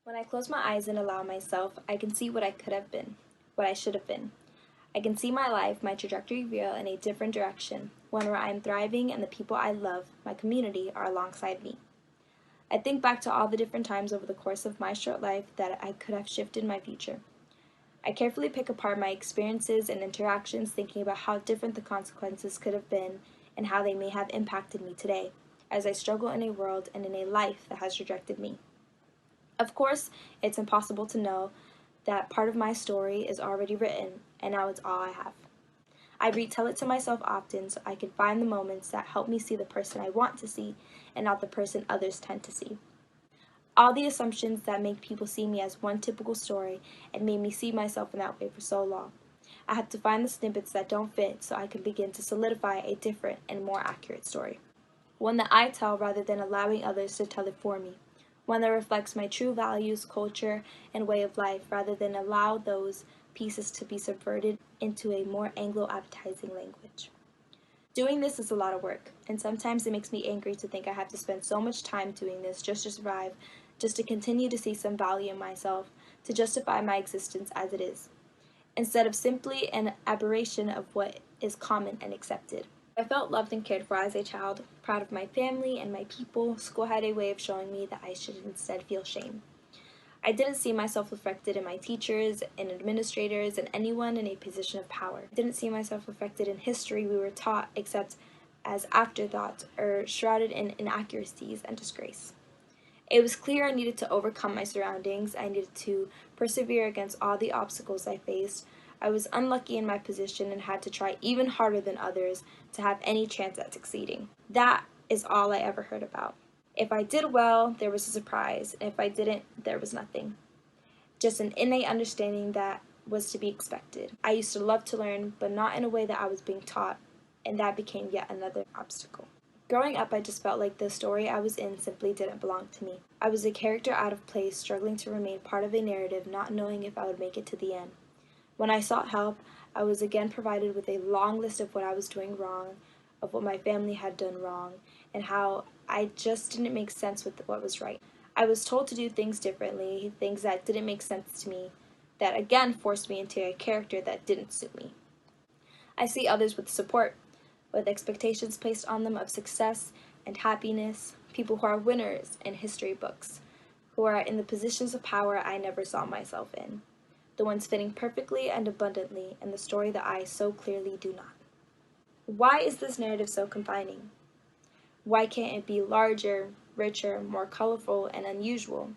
When I close my eyes and allow myself, I can see what I could have been, what I should have been. I can see my life, my trajectory veer in a different direction, one where I am thriving and the people I love, my community, are alongside me. I think back to all the different times over the course of my short life that I could have shifted my future. I carefully pick apart my experiences and interactions, thinking about how different the consequences could have been and how they may have impacted me today, as I struggle in a world and in a life that has rejected me. Of course, it's impossible to know that part of my story is already written, and now it's all I have. I retell it to myself often so I can find the moments that help me see the person I want to see and not the person others tend to see. All the assumptions that make people see me as one typical story and made me see myself in that way for so long. I had to find the snippets that don't fit so I can begin to solidify a different and more accurate story. One that I tell rather than allowing others to tell it for me. One that reflects my true values, culture, and way of life rather than allow those pieces to be subverted into a more Anglo-appetizing language. Doing this is a lot of work, and sometimes it makes me angry to think I have to spend so much time doing this just to survive, just to continue to see some value in myself, to justify my existence as it is, instead of simply an aberration of what is common and accepted. I felt loved and cared for as a child, proud of my family and my people. School had a way of showing me that I should instead feel shame. I didn't see myself reflected in my teachers and administrators and anyone in a position of power. I didn't see myself reflected in history we were taught except as afterthought or shrouded in inaccuracies and disgrace. It was clear I needed to overcome my surroundings. I needed to persevere against all the obstacles I faced. I was unlucky in my position and had to try even harder than others to have any chance at succeeding. That is all I ever heard about. If I did well, there was a surprise, and if I didn't, there was nothing. Just an innate understanding that was to be expected. I used to love to learn, but not in a way that I was being taught, and that became yet another obstacle. Growing up, I just felt like the story I was in simply didn't belong to me. I was a character out of place, struggling to remain part of a narrative, not knowing if I would make it to the end. When I sought help, I was again provided with a long list of what I was doing wrong, of what my family had done wrong, and how I just didn't make sense with what was right. I was told to do things differently, things that didn't make sense to me, that again forced me into a character that didn't suit me. I see others with support, with expectations placed on them of success and happiness, people who are winners in history books, who are in the positions of power I never saw myself in, the ones fitting perfectly and abundantly in the story that I so clearly do not. Why is this narrative so confining? Why can't it be larger, richer, more colorful, and unusual?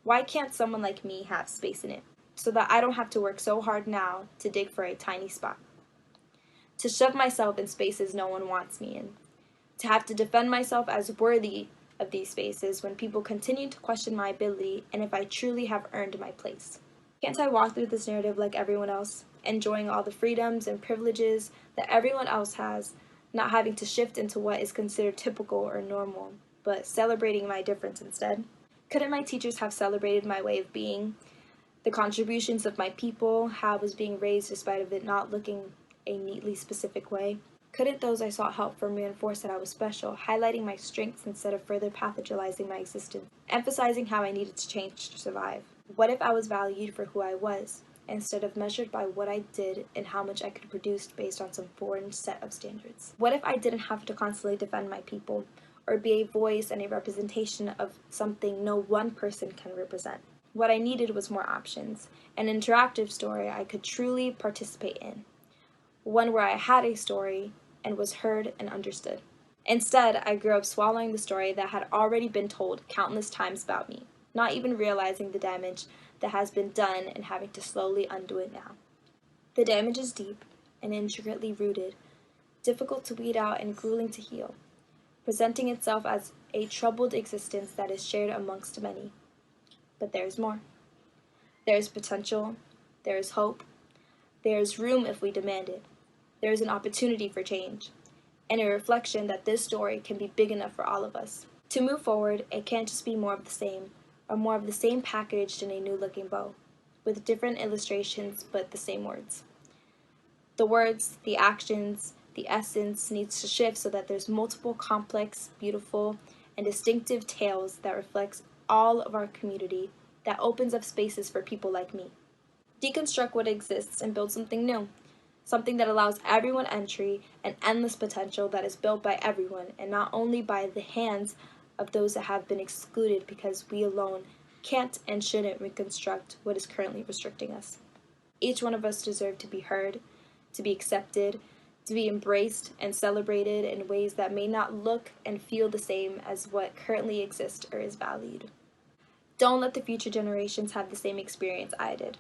Why can't someone like me have space in it, so that I don't have to work so hard now to dig for a tiny spot? To shove myself in spaces no one wants me in, to have to defend myself as worthy of these spaces when people continue to question my ability and if I truly have earned my place. Can't I walk through this narrative like everyone else, enjoying all the freedoms and privileges that everyone else has, not having to shift into what is considered typical or normal, but celebrating my difference instead? Couldn't my teachers have celebrated my way of being, the contributions of my people, how I was being raised despite of it not looking a neatly specific way? Couldn't those I sought help from reinforce that I was special, highlighting my strengths instead of further pathologizing my existence, emphasizing how I needed to change to survive? What if I was valued for who I was, instead of measured by what I did and how much I could produce based on some foreign set of standards? What if I didn't have to constantly defend my people, or be a voice and a representation of something no one person can represent? What I needed was more options, an interactive story I could truly participate in, one where I had a story and was heard and understood. Instead, I grew up swallowing the story that had already been told countless times about me, not even realizing the damage that has been done and having to slowly undo it now. The damage is deep and intricately rooted, difficult to weed out and grueling to heal, presenting itself as a troubled existence that is shared amongst many. But there is more. There is potential, there is hope, there is room if we demand it. There is an opportunity for change, and a reflection that this story can be big enough for all of us. To move forward, it can't just be more of the same, or more of the same packaged in a new-looking bow, with different illustrations but the same words. The words, the actions, the essence needs to shift so that there's multiple complex, beautiful, and distinctive tales that reflects all of our community that opens up spaces for people like me. Deconstruct what exists and build something new, something that allows everyone entry and endless potential that is built by everyone and not only by the hands of those that have been excluded because we alone can't and shouldn't reconstruct what is currently restricting us. Each one of us deserves to be heard, to be accepted, to be embraced and celebrated in ways that may not look and feel the same as what currently exists or is valued. Don't let the future generations have the same experience I did,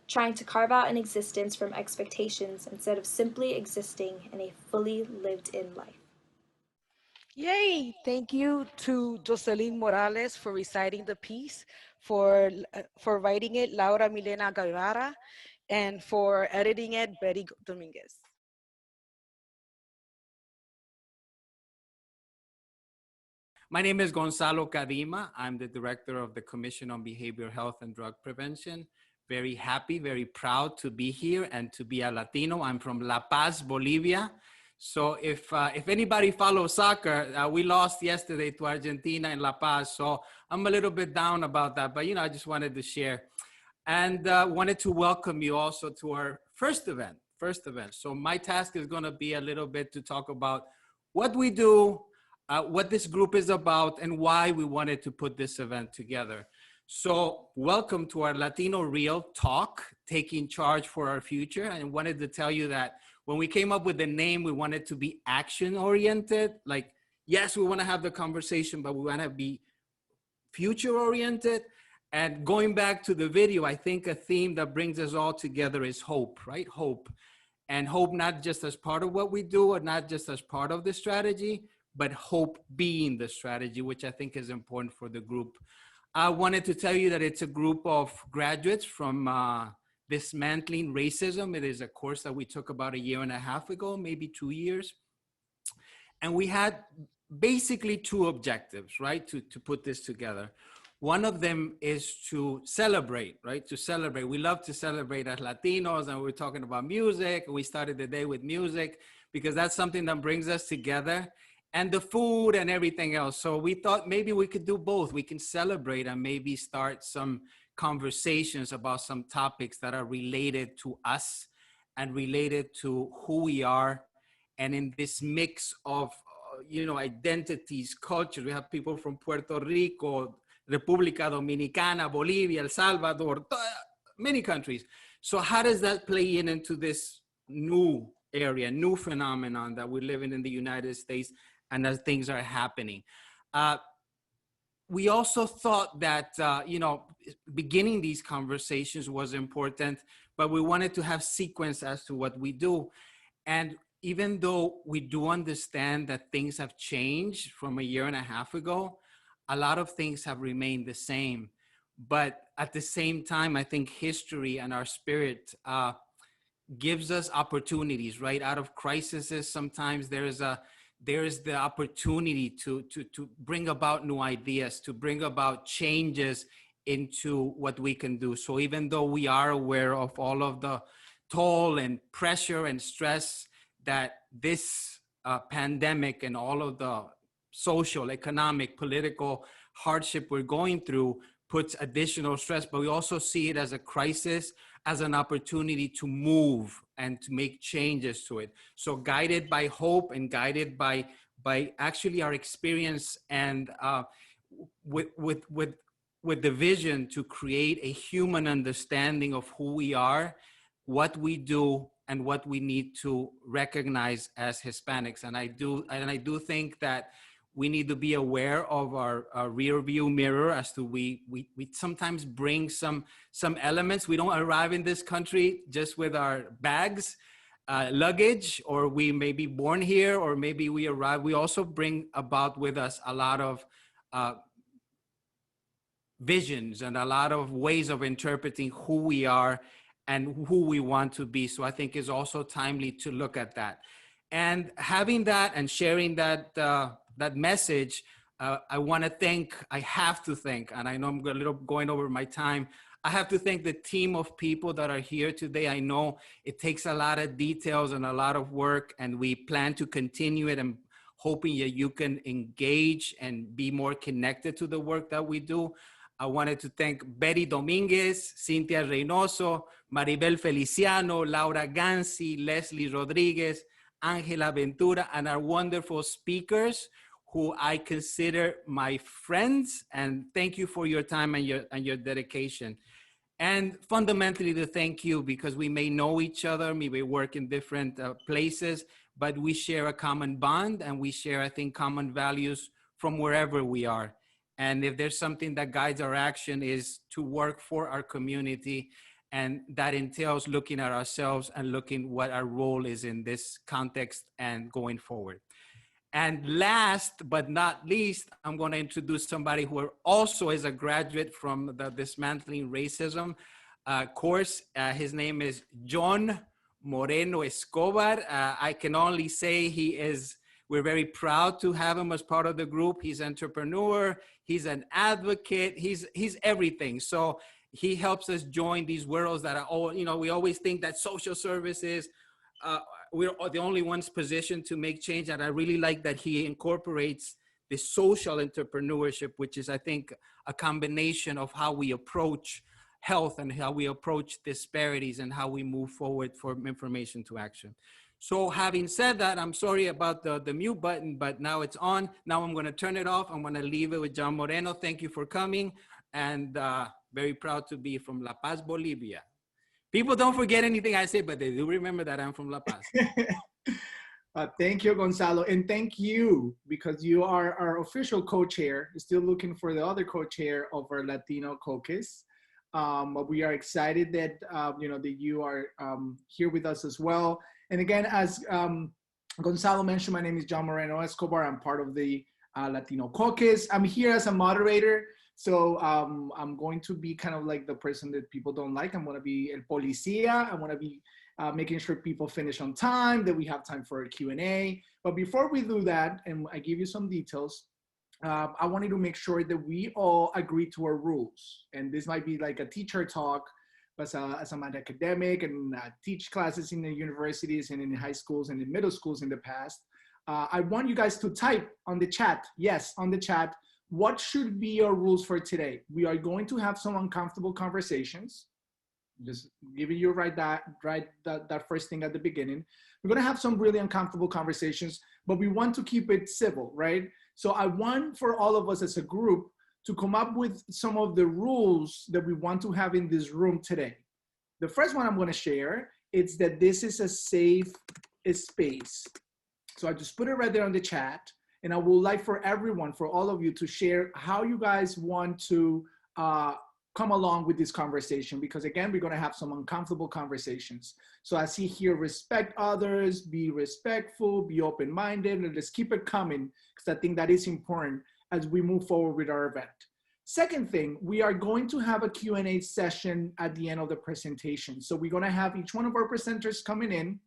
trying to carve out an existence from expectations instead of simply existing in a fully lived in life. Yay! Thank you to Jocelyn Morales for reciting the piece, for writing it, Laura Milena Guevara, and for editing it, Betty Dominguez. My name is Gonzalo Cadima. I'm the director of the Commission on Behavioral Health and Drug Prevention. Very happy, very proud to be here and to be a Latino. I'm from La Paz, Bolivia. So if anybody follows soccer, we lost yesterday to Argentina in La Paz. So I'm a little bit down about that, but I just wanted to share and wanted to welcome you also to our first event. So my task is going to be a little bit to talk about what we do, what this group is about, and why we wanted to put this event together. So welcome to our Latino Real Talk, Taking Charge for Our Future. And wanted to tell you that when we came up with the name, we wanted to be action oriented. Like, yes, we want to have the conversation, but we want to be future oriented. And going back to the video, I think a theme that brings us all together is hope, right? Hope. And hope not just as part of what we do or not just as part of the strategy, but hope being the strategy, which I think is important for the group. I wanted to tell you that it's a group of graduates from Dismantling Racism. It is a course that we took about 1.5 years ago, maybe 2 years. And we had basically two objectives, right, to put this together. One of them is to celebrate, right? To celebrate. We love to celebrate as Latinos, and we're talking about music. We started the day with music because that's something that brings us together, and the food and everything else. So we thought maybe we could do both. We can celebrate and maybe start some conversations about some topics that are related to us and related to who we are. And in this mix of, identities, cultures, we have people from Puerto Rico, República Dominicana, Bolivia, El Salvador, many countries. So how does that play into this new area, new phenomenon that we live in the United States, and as things are happening? We also thought that, beginning these conversations was important, but we wanted to have sequence as to what we do. And even though we do understand that things have changed from 1.5 years ago, a lot of things have remained the same. But at the same time, I think history and our spirit gives us opportunities, right? Out of crises, sometimes there is the opportunity to bring about new ideas, to bring about changes into what we can do. So even though we are aware of all of the toll and pressure and stress that this pandemic and all of the social, economic, political hardship we're going through puts additional stress, but we also see it as a crisis, as an opportunity to move and to make changes to it. So guided by hope and guided by actually our experience and with the vision to create a human understanding of who we are, what we do, and what we need to recognize as Hispanics. And I do think that we need to be aware of our rear view mirror as to we sometimes bring some elements. We don't arrive in this country just with our bags, luggage, or we may be born here, or maybe we arrive. We also bring about with us a lot of visions and a lot of ways of interpreting who we are and who we want to be. So I think it's also timely to look at that. And having that and sharing that that message, I have to thank, and I know I'm a little going over my time, I have to thank the team of people that are here today. I know it takes a lot of details and a lot of work, and we plan to continue it and hoping that you can engage and be more connected to the work that we do. I wanted to thank Betty Dominguez, Cynthia Reynoso, Maribel Feliciano, Laura Gansi, Leslie Rodriguez, Angela Ventura, and our wonderful speakers who I consider my friends. And thank you for your time and your dedication. And fundamentally to thank you, because we may know each other, we may work in different places, but we share a common bond and we share, I think, common values from wherever we are. And if there's something that guides our action is to work for our community, and that entails looking at ourselves and looking what our role is in this context and going forward. And last but not least, I'm going to introduce somebody who also is a graduate from the Dismantling Racism course. His name is John Moreno Escobar. I can only say we're very proud to have him as part of the group. He's an entrepreneur, he's an advocate, he's everything. So he helps us join these worlds that are all, we always think that social services, we're the only ones positioned to make change. And I really like that he incorporates the social entrepreneurship, which is, I think, a combination of how we approach health and how we approach disparities and how we move forward from information to action. So having said that, I'm sorry about the mute button, but now it's on. Now I'm going to turn it off. I'm going to leave it with John Moreno. Thank you for coming, and very proud to be from La Paz, Bolivia. People don't forget anything I say, but they do remember that I'm from La Paz. Thank you, Gonzalo. And thank you, because you are our official co-chair. Still looking for the other co-chair of our Latino Caucus. We are excited that, that you are here with us as well. And again, as Gonzalo mentioned, my name is John Moreno Escobar. I'm part of the Latino Caucus. I'm here as a moderator. So I'm going to be kind of like the person that people don't like. I'm going to be el policía. I want to be making sure people finish on time, that we have time for a Q&A. But before we do that, and I give you some details, I wanted to make sure that we all agree to our rules. And this might be like a teacher talk, but as I'm an academic and teach classes in the universities and in high schools and in middle schools in the past, I want you guys to type on the chat, yes, on the chat, what should be your rules for today? We are going to have some uncomfortable conversations. Just giving you that first thing at the beginning. We're going to have some really uncomfortable conversations, but we want to keep it civil, right? So I want for all of us as a group to come up with some of the rules that we want to have in this room today. The first one I'm going to share is that this is a safe space. So I just put it right there on the chat. And I would like for everyone, for all of you, to share how you guys want to come along with this conversation, because again, we're going to have some uncomfortable conversations. So I see here, respect others, be respectful, be open-minded, and let's keep it coming, because I think that is important as we move forward with our event. Second thing, we are going to have a Q&A session at the end of the presentation. So we're going to have each one of our presenters coming in.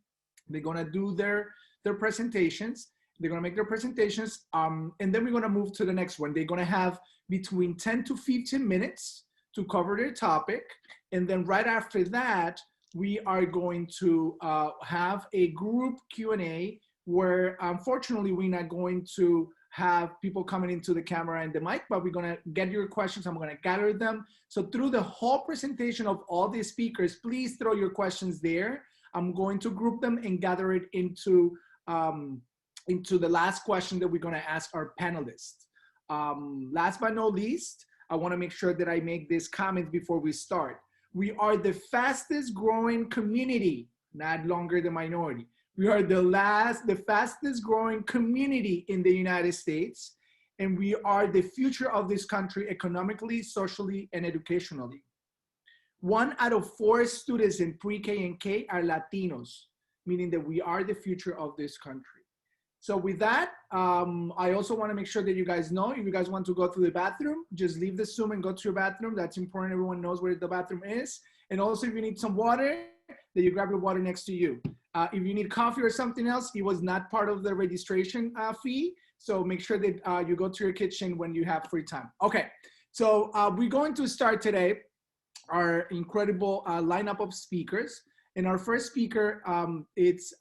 They're going to do their presentations. They're going to make their presentations, and then we're going to move to the next one. They're going to have between 10 to 15 minutes to cover their topic. And then right after that, we are going to have a group Q&A where, unfortunately, we're not going to have people coming into the camera and the mic, but we're going to get your questions. I'm going to gather them. So through the whole presentation of all the speakers, please throw your questions there. I'm going to group them and gather it into the last question that we're going to ask our panelists. Last but not least, I want to make sure that I make this comment before we start. We are the fastest growing community, not longer the minority. We are the fastest growing community in the United States, and we are the future of this country economically, socially, and educationally. 1 out of 4 students in pre-K and K are Latinos, meaning that we are the future of this country. So with that, I also want to make sure that you guys know, if you guys want to go to the bathroom, just leave the Zoom and go to your bathroom. That's important. Everyone knows where the bathroom is. And also, if you need some water, that you grab your water next to you. If you need coffee or something else, it was not part of the registration fee. So make sure that you go to your kitchen when you have free time. Okay, so we're going to start today our incredible lineup of speakers. And our first speaker, it's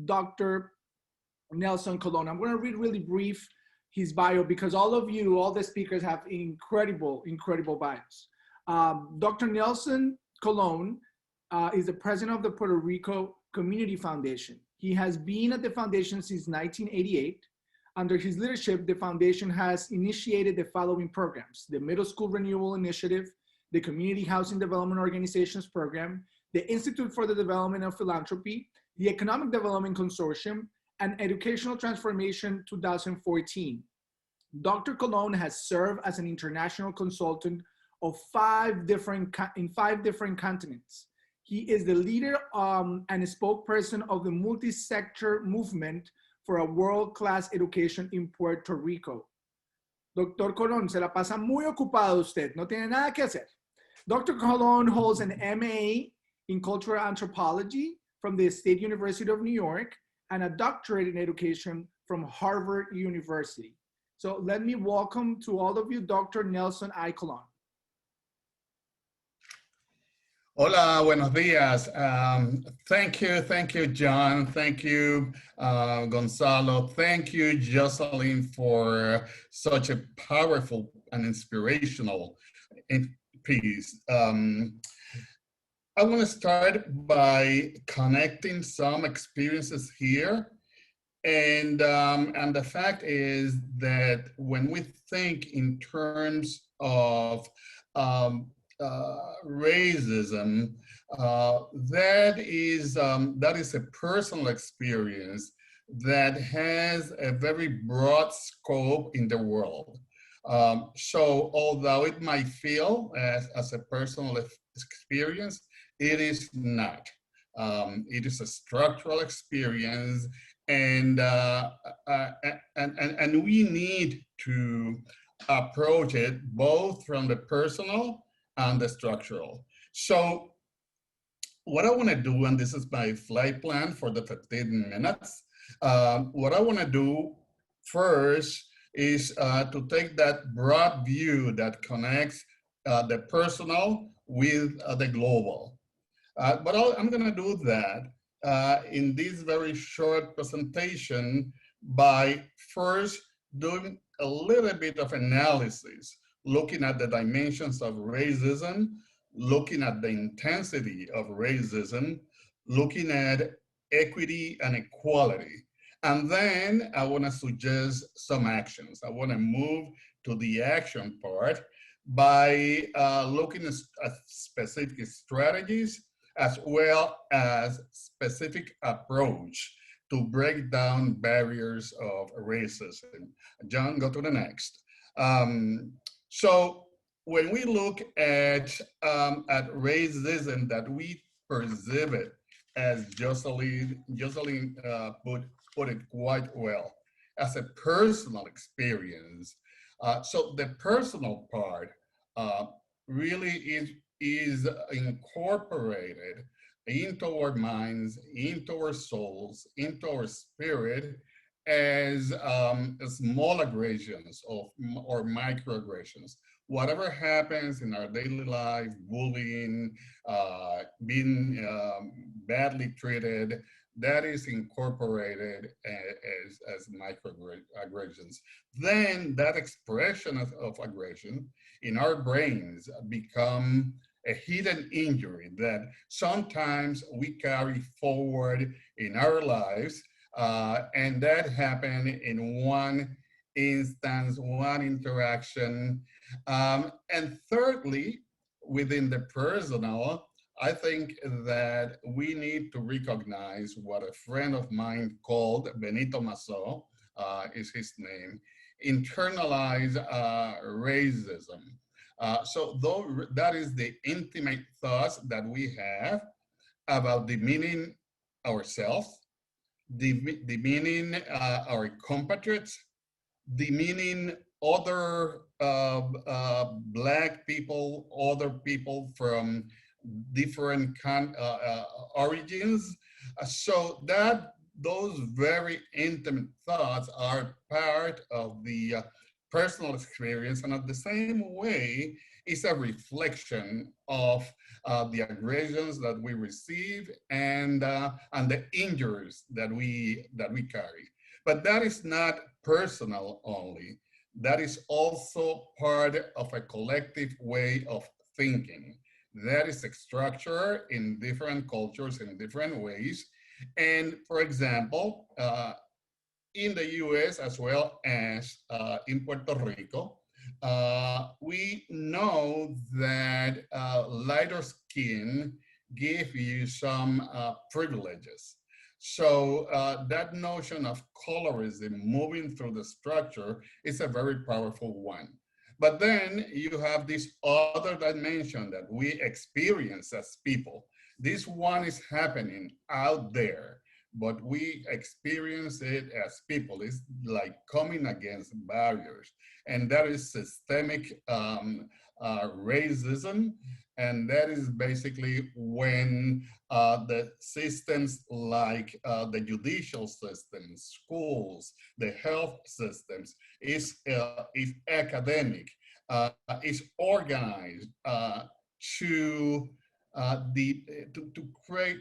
Dr. Nelson Colon. I'm going to read really brief his bio because all of you, all the speakers have incredible, incredible bios. Dr. Nelson Colon is the president of the Puerto Rico Community Foundation. He has been at the foundation since 1988. Under his leadership, the foundation has initiated the following programs: the Middle School Renewal Initiative, the Community Housing Development Organizations Program, the Institute for the Development of Philanthropy, the Economic Development Consortium, and Educational Transformation 2014. Dr. Colon has served as an international consultant of in five different continents. He is the leader and a spokesperson of the multi-sector movement for a world-class education in Puerto Rico. Doctor Colon, se la pasa muy ocupado usted, no tiene nada que hacer. Dr. Colon holds an MA in Cultural Anthropology from the State University of New York and a doctorate in education from Harvard University. So let me welcome to all of you, Dr. Nelson I. Colon. Hola, buenos días. Thank you, John. Thank you, Gonzalo. Thank you, Jocelyn, for such a powerful and inspirational piece. I want to start by connecting some experiences here. And the fact is that when we think in terms of racism, that is a personal experience that has a very broad scope in the world. So although it might feel as a personal experience, it is not. It is a structural experience, and we need to approach it both from the personal and the structural. So what I want to do, and this is my flight plan for the 15 minutes, what I want to do first is to take that broad view that connects the personal with the global. But I'm going to do that in this very short presentation by first doing a little bit of analysis, looking at the dimensions of racism, looking at the intensity of racism, looking at equity and equality. And then I want to suggest some actions. I want to move to the action part by looking at specific strategies as well as specific approach to break down barriers of racism. John, go to the next. So when we look at racism that we perceive it, as Jocelyn put it quite well, as a personal experience. So the personal part really is incorporated into our minds, into our souls, into our spirit as small aggressions or microaggressions. Whatever happens in our daily life, bullying, being badly treated, that is incorporated as microaggressions. Then that expression of aggression in our brains become a hidden injury that sometimes we carry forward in our lives, and that happened in one instance, one interaction. And thirdly, within the personal, I think that we need to recognize what a friend of mine called, Benito Masso, is his name, internalized racism. So though that is the intimate thoughts that we have about demeaning ourselves, demeaning our compatriots, demeaning other Black people, other people from different origins. So that those very intimate thoughts are part of the personal experience, and at the same way, it's a reflection of the aggressions that we receive and the injuries that we carry. But that is not personal only. That is also part of a collective way of thinking. That is a structure in different cultures in different ways. And for example, in the US as well as in Puerto Rico, we know that lighter skin give you some privileges. So that notion of colorism moving through the structure is a very powerful one. But then you have this other dimension that we experience as people. This one is happening out there, but we experience it as people. It's like coming against barriers, and that is systemic racism. And that is basically when the systems like the judicial system, schools, the health systems is academic, is organized to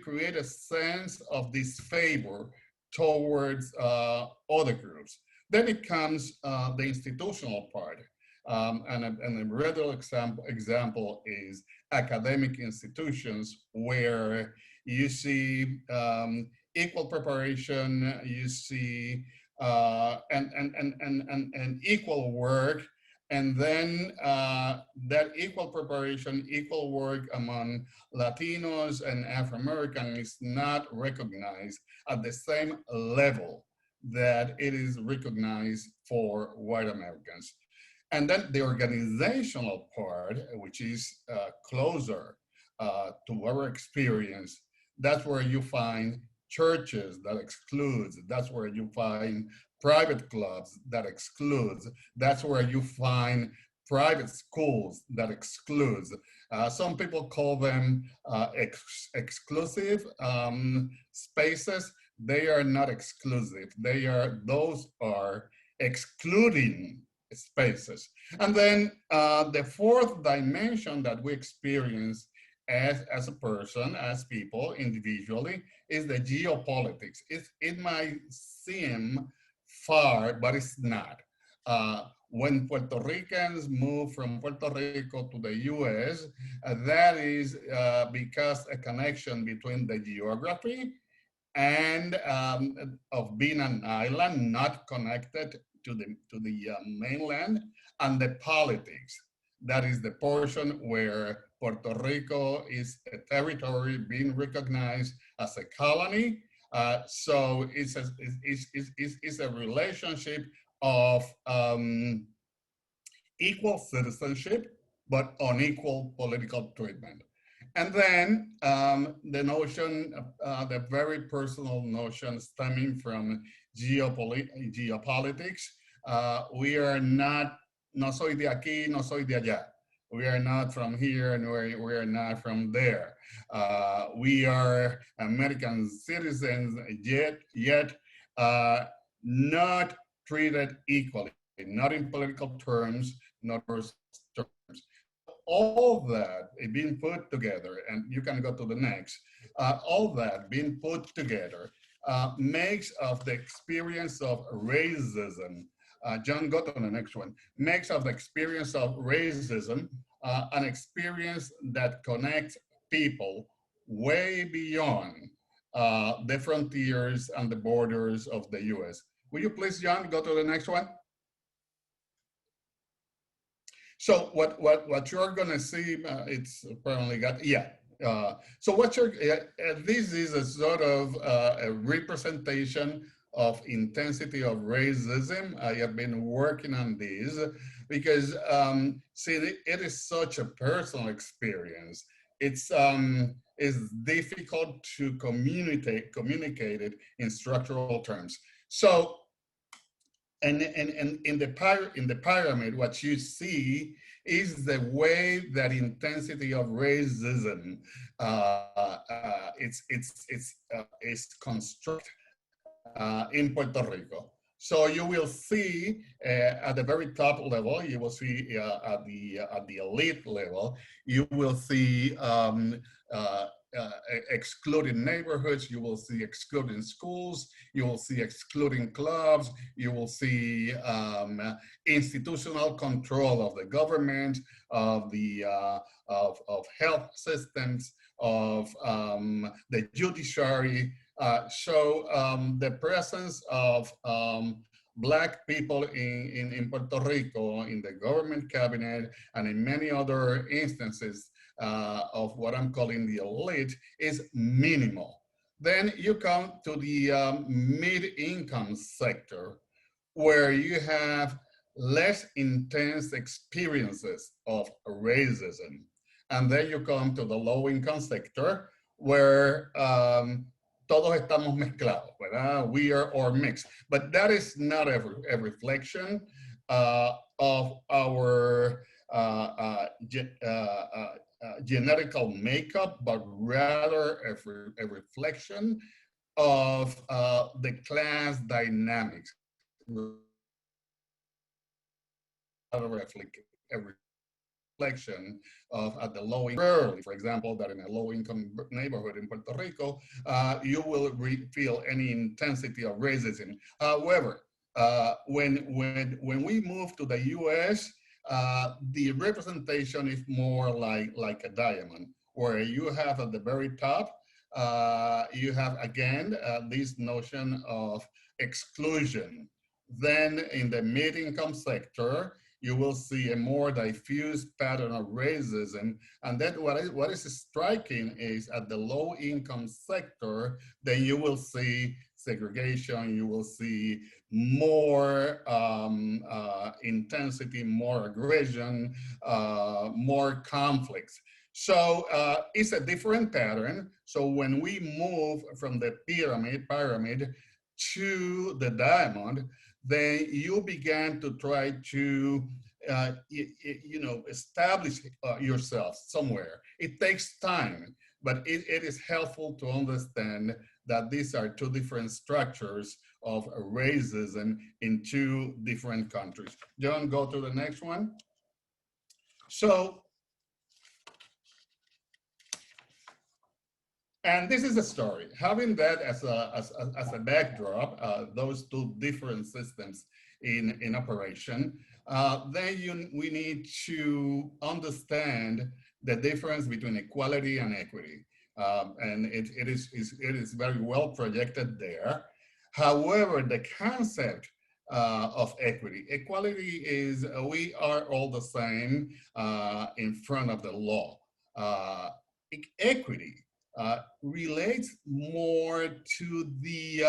create a sense of disfavor towards other groups. Then it comes the institutional part. And a regular example is academic institutions where you see equal preparation, you see and equal work, and then that equal preparation, equal work among Latinos and Afro-American is not recognized at the same level that it is recognized for white Americans. And then the organizational part, which is closer to our experience, that's where you find churches that excludes, that's where you find private clubs that excludes, that's where you find private schools that excludes. Some people call them exclusive spaces. They are not exclusive. Those are excluding spaces. And then the fourth dimension that we experience as a person, as people, individually, is the geopolitics. It might seem far, but it's not. When Puerto Ricans move from Puerto Rico to the US, that is because a connection between the geography and of being an island not connected to the mainland, and the politics. That is the portion where Puerto Rico is a territory being recognized as a colony. So it's a relationship of equal citizenship, but unequal political treatment. And then the notion, the very personal notion stemming from geopolitics, we are not, no soy de aquí, no soy de allá. We are not from here and we are not from there. We are American citizens, yet not treated equally, not in political terms, not in terms. All that being put together, and you can go to the next, all that being put together makes of the experience of racism, John, go to the next one, makes of the experience of racism an experience that connects people way beyond the frontiers and the borders of the US. Will you please, John, go to the next one? So what you're gonna see, it's apparently got, yeah. So what you're, this is a sort of a representation of intensity of racism. I have been working on this because, see, it is such a personal experience. It's difficult to communicate it in structural terms. So, and in the pyramid, what you see is the way that intensity of racism is constructed in Puerto Rico. So you will see at the very top level, you will see at the elite level, you will see excluding neighborhoods, you will see excluding schools, you will see excluding clubs, you will see institutional control of the government, of the of health systems, of the judiciary. The presence of Black people in Puerto Rico, in the government cabinet, and in many other instances of what I'm calling the elite is minimal. Then you come to the mid-income sector, where you have less intense experiences of racism. And then you come to the low-income sector, where todos estamos mezclados, ¿verdad? We are all mixed. But that is not a reflection of our genetical makeup, but rather a reflection of the class dynamics. A reflection of at the low income, for example, that in a low income neighborhood in Puerto Rico, you will feel any intensity of racism. However, when we move to the US, the representation is more like a diamond, where you have at the very top, you have again this notion of exclusion. Then in the mid-income sector, you will see a more diffuse pattern of racism. And then what is striking is at the low income sector, then you will see segregation, you will see more intensity, more aggression, more conflicts. So it's a different pattern. So when we move from the pyramid to the diamond, then you began to try to establish yourself somewhere. It takes time, but it is helpful to understand that these are two different structures of racism in two different countries. John, go to the next one. So, and this is a story. Having that as a backdrop, those two different systems in operation, then we need to understand the difference between equality and equity. And it is very well projected there. However, the concept of equality is we are all the same in front of the law. Equity relates more to the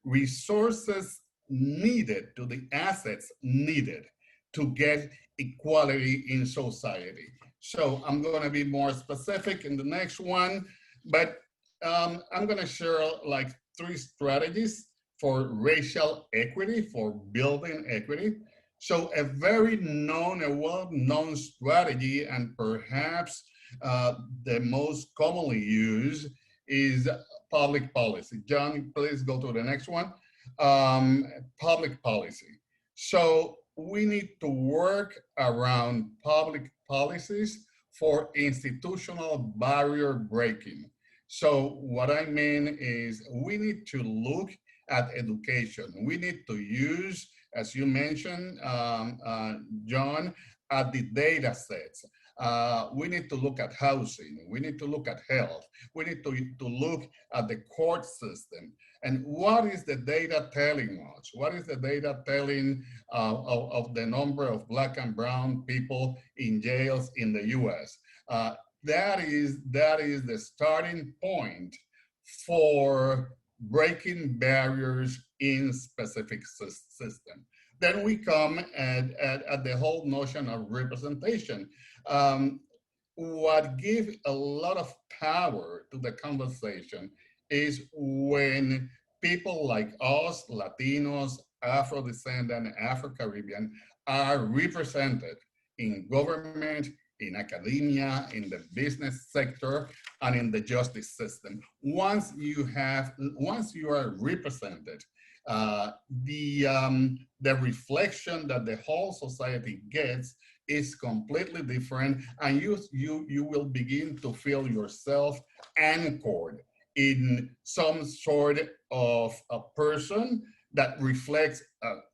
resources needed, to the assets needed to get equality in society. So I'm going to be more specific in the next one, but I'm going to share like 3 strategies for racial equity, for building equity. So a very known, a well-known strategy, and perhaps the most commonly used, is public policy. John, please go to the next one. Public policy. So we need to work around public policies for institutional barrier breaking. So what I mean is we need to look at education. We need to use, as you mentioned, John, at the data sets. We need to look at housing. We need to look at health. We need to look at the court system. And what is the data telling us? What is the data telling of the number of Black and brown people in jails in the US? That is the starting point for breaking barriers in specific system. Then we come at the whole notion of representation. What gives a lot of power to the conversation is when people like us, Latinos, Afro-descendant, Afro-Caribbean, are represented in government, in academia, in the business sector, and in the justice system. Once you are represented, The reflection that the whole society gets is completely different, and you will begin to feel yourself anchored in some sort of a person that reflects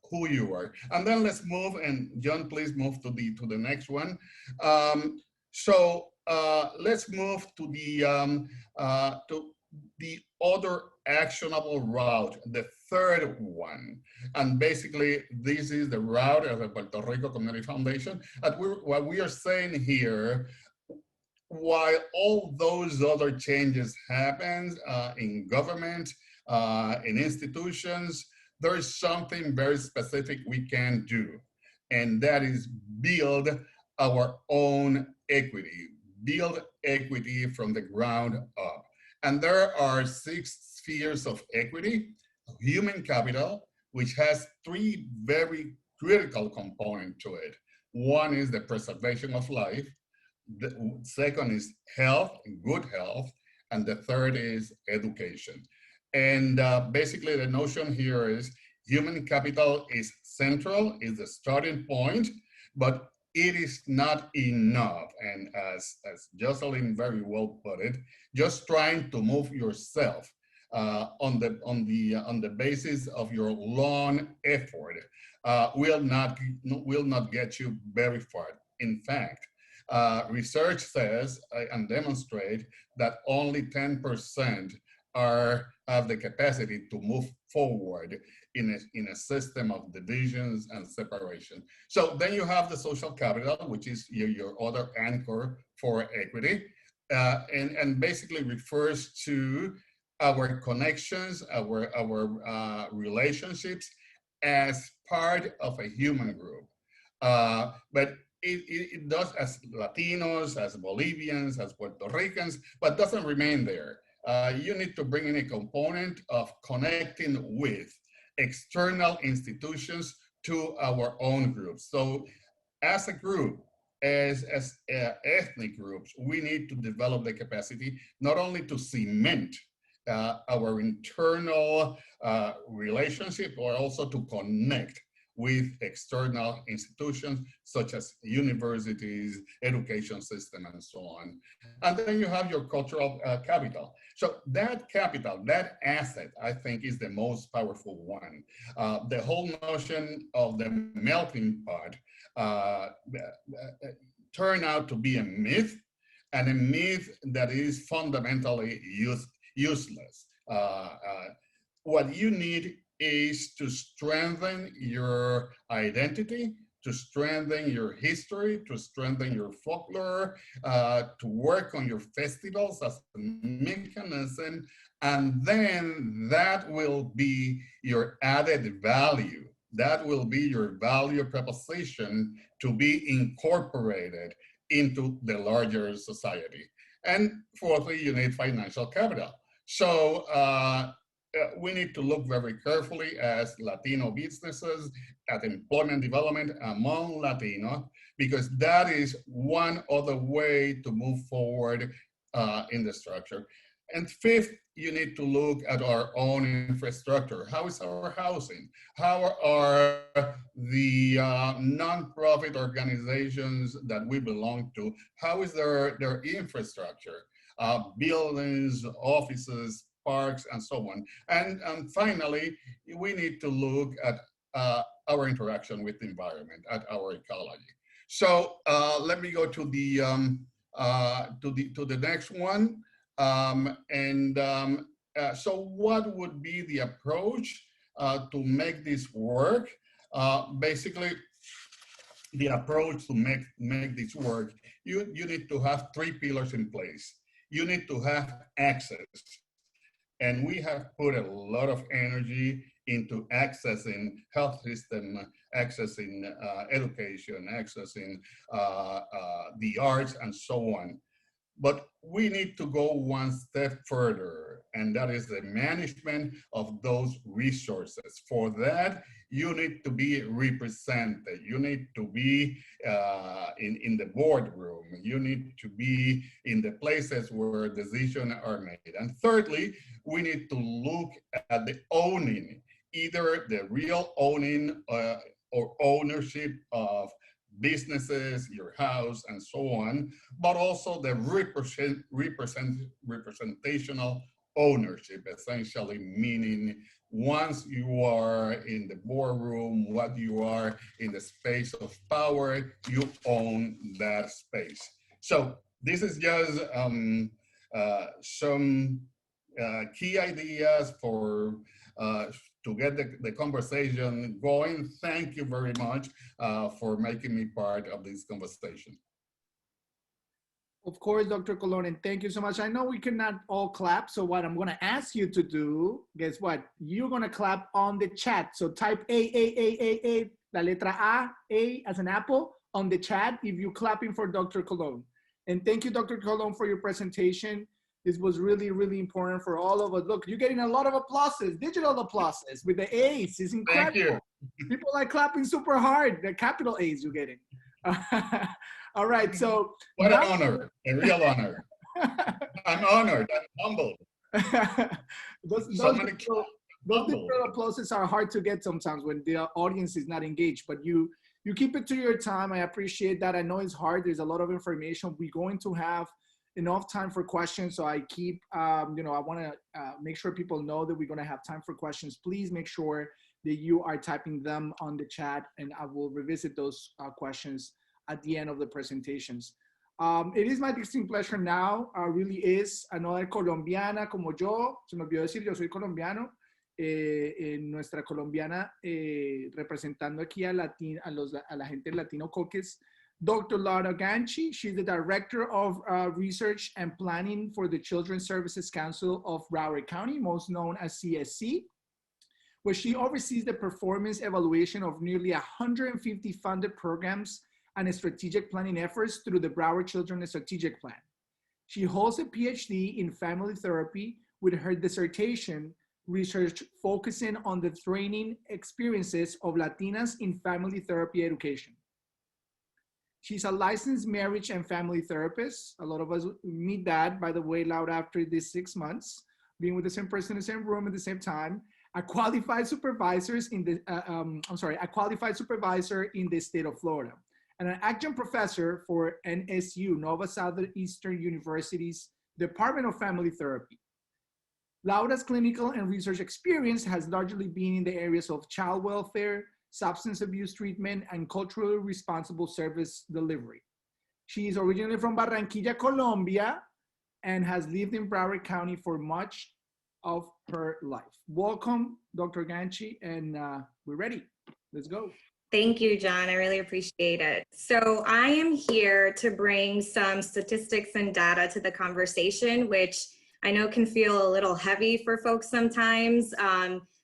who you are. And then let's move, and John, please move to the next one. Let's move to the other actionable route, the third one. And basically, this is the route of the Puerto Rico Community Foundation. And what we are saying here, while all those other changes happen in government, in institutions, there is something very specific we can do, and that is build our own equity, build equity from the ground up. And there are 6 spheres of equity: human capital, which has 3 very critical components to it. One is the preservation of life. The second is health, good health, and the third is education. And basically the notion here is human capital is central, is the starting point, but it is not enough. And as Jocelyn very well put it, just trying to move yourself on the basis of your long effort will not get you very far. In fact, research says and demonstrate that only 10% have the capacity to move forward in a system of divisions and separation. So then you have the social capital, which is your other anchor for equity, and basically refers to our connections, our relationships as part of a human group. But it does as Latinos, as Bolivians, as Puerto Ricans, but doesn't remain there. You need to bring in a component of connecting with external institutions to our own groups. So as a group, as ethnic groups, we need to develop the capacity not only to cement our internal relationship, but also to connect with external institutions such as universities, education system, and so on. And then you have your cultural capital. So that capital, that asset, I think is the most powerful one. The whole notion of the melting pot turned out to be a myth, and a myth that is fundamentally useless. What you need is to strengthen your identity, to strengthen your history, to strengthen your folklore, to work on your festivals as a mechanism, and then that will be your added value. That will be your value proposition to be incorporated into the larger society. And fourthly, you need financial capital. So we need to look very carefully as Latino businesses at employment development among Latinos, because that is one other way to move forward in the structure. And fifth, you need to look at our own infrastructure. How is our housing? How are the nonprofit organizations that we belong to? How is their infrastructure? Buildings, offices, parks, and so on. And finally, we need to look at our interaction with the environment, at our ecology. So let me go to the next one. So what would be the approach to make this work? Basically, the approach to make this work, you need to have 3 pillars in place. You need to have access. And we have put a lot of energy into accessing health system, accessing education, accessing the arts, and so on. But we need to go one step further, and that is the management of those resources. For that, you need to be represented. You need to be in the boardroom. You need to be in the places where decisions are made. And thirdly, we need to look at the owning. either the real owning or ownership of businesses, your house, and so on, but also the representational ownership, essentially meaning once you are in the boardroom, what you are in the space of power, you own that space. So this is just some key ideas for to get the conversation going. Thank you very much for making me part of this conversation. Of course, Dr. Colon, and thank you so much. I know we cannot all clap, so what I'm going to ask you to do, guess what? You're going to clap on the chat. So type A, la letra A as an apple on the chat if you're clapping for Dr. Colon. And thank you, Dr. Colon, for your presentation. This was really, really important for all of us. Look, you're getting a lot of applauses, digital applauses with the A's. It's incredible. Thank you. People are clapping super hard. The capital A's you're getting. All right, so what an honor, a real honor. I'm honored, I'm humbled. those digital applauses are hard to get sometimes when the audience is not engaged, but you keep it to your time. I appreciate that. I know it's hard. There's a lot of information. We're going to have enough time for questions. So I keep, I want to make sure people know that we're going to have time for questions. Please make sure that you are typing them on the chat, and I will revisit those questions at the end of the presentations. It is my distinct pleasure now, really is, another colombiana como yo, se me olvidó decir, yo soy colombiano, nuestra colombiana representando aquí a la gente del Latino Caucus, Dr. Laura Ganchi. She's the Director of Research and Planning for the Children's Services Council of Broward County, most known as CSC, where she oversees the performance evaluation of nearly 150 funded programs and strategic planning efforts through the Broward Children's Strategic Plan. She holds a PhD in family therapy with her dissertation research focusing on the training experiences of Latinas in family therapy education. She's a licensed marriage and family therapist. A lot of us meet that, by the way, Laura, after these 6 months, being with the same person in the same room at the same time. A qualified supervisor in the state of Florida, and an adjunct professor for NSU, Nova Southeastern University's Department of Family Therapy. Laura's clinical and research experience has largely been in the areas of child welfare, substance abuse treatment, and culturally responsible service delivery. She is originally from Barranquilla, Colombia, and has lived in Broward County for much of her life. Welcome, Dr. Ganchi, and we're ready. Let's go. Thank you, John. I really appreciate it. So I am here to bring some statistics and data to the conversation, which I know can feel a little heavy for folks sometimes.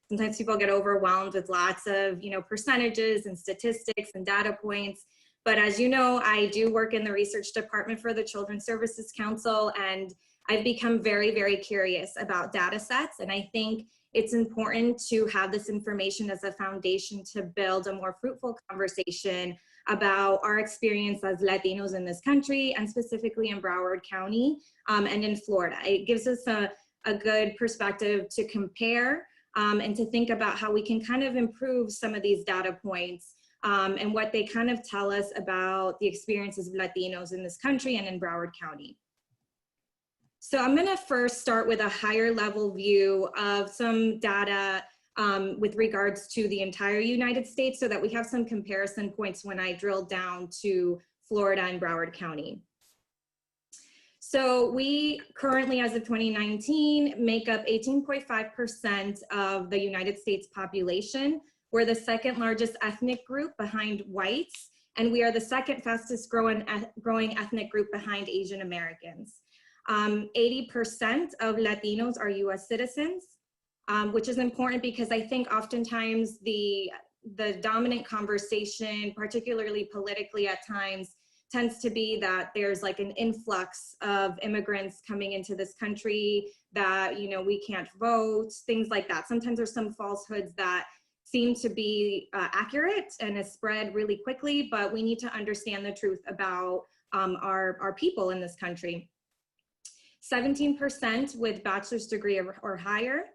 Sometimes people get overwhelmed with lots of, percentages and statistics and data points. But as you know, I do work in the research department for the Children's Services Council, and I've become very, very curious about data sets. And I think it's important to have this information as a foundation to build a more fruitful conversation about our experience as Latinos in this country, and specifically in Broward County and in Florida. It gives us a good perspective to compare and to think about how we can kind of improve some of these data points and what they kind of tell us about the experiences of Latinos in this country and in Broward County. So I'm going to first start with a higher level view of some data with regards to the entire United States, so that we have some comparison points when I drill down to Florida and Broward County. So we currently, as of 2019, make up 18.5% of the United States population. We're the second largest ethnic group behind whites, and we are the second fastest growing ethnic group behind Asian Americans. 80% of Latinos are US citizens, which is important because I think oftentimes the dominant conversation, particularly politically at times, tends to be that there's like an influx of immigrants coming into this country, that, we can't vote, things like that. Sometimes there's some falsehoods that seem to be accurate and is spread really quickly, but we need to understand the truth about our people in this country. 17% with bachelor's degree or higher,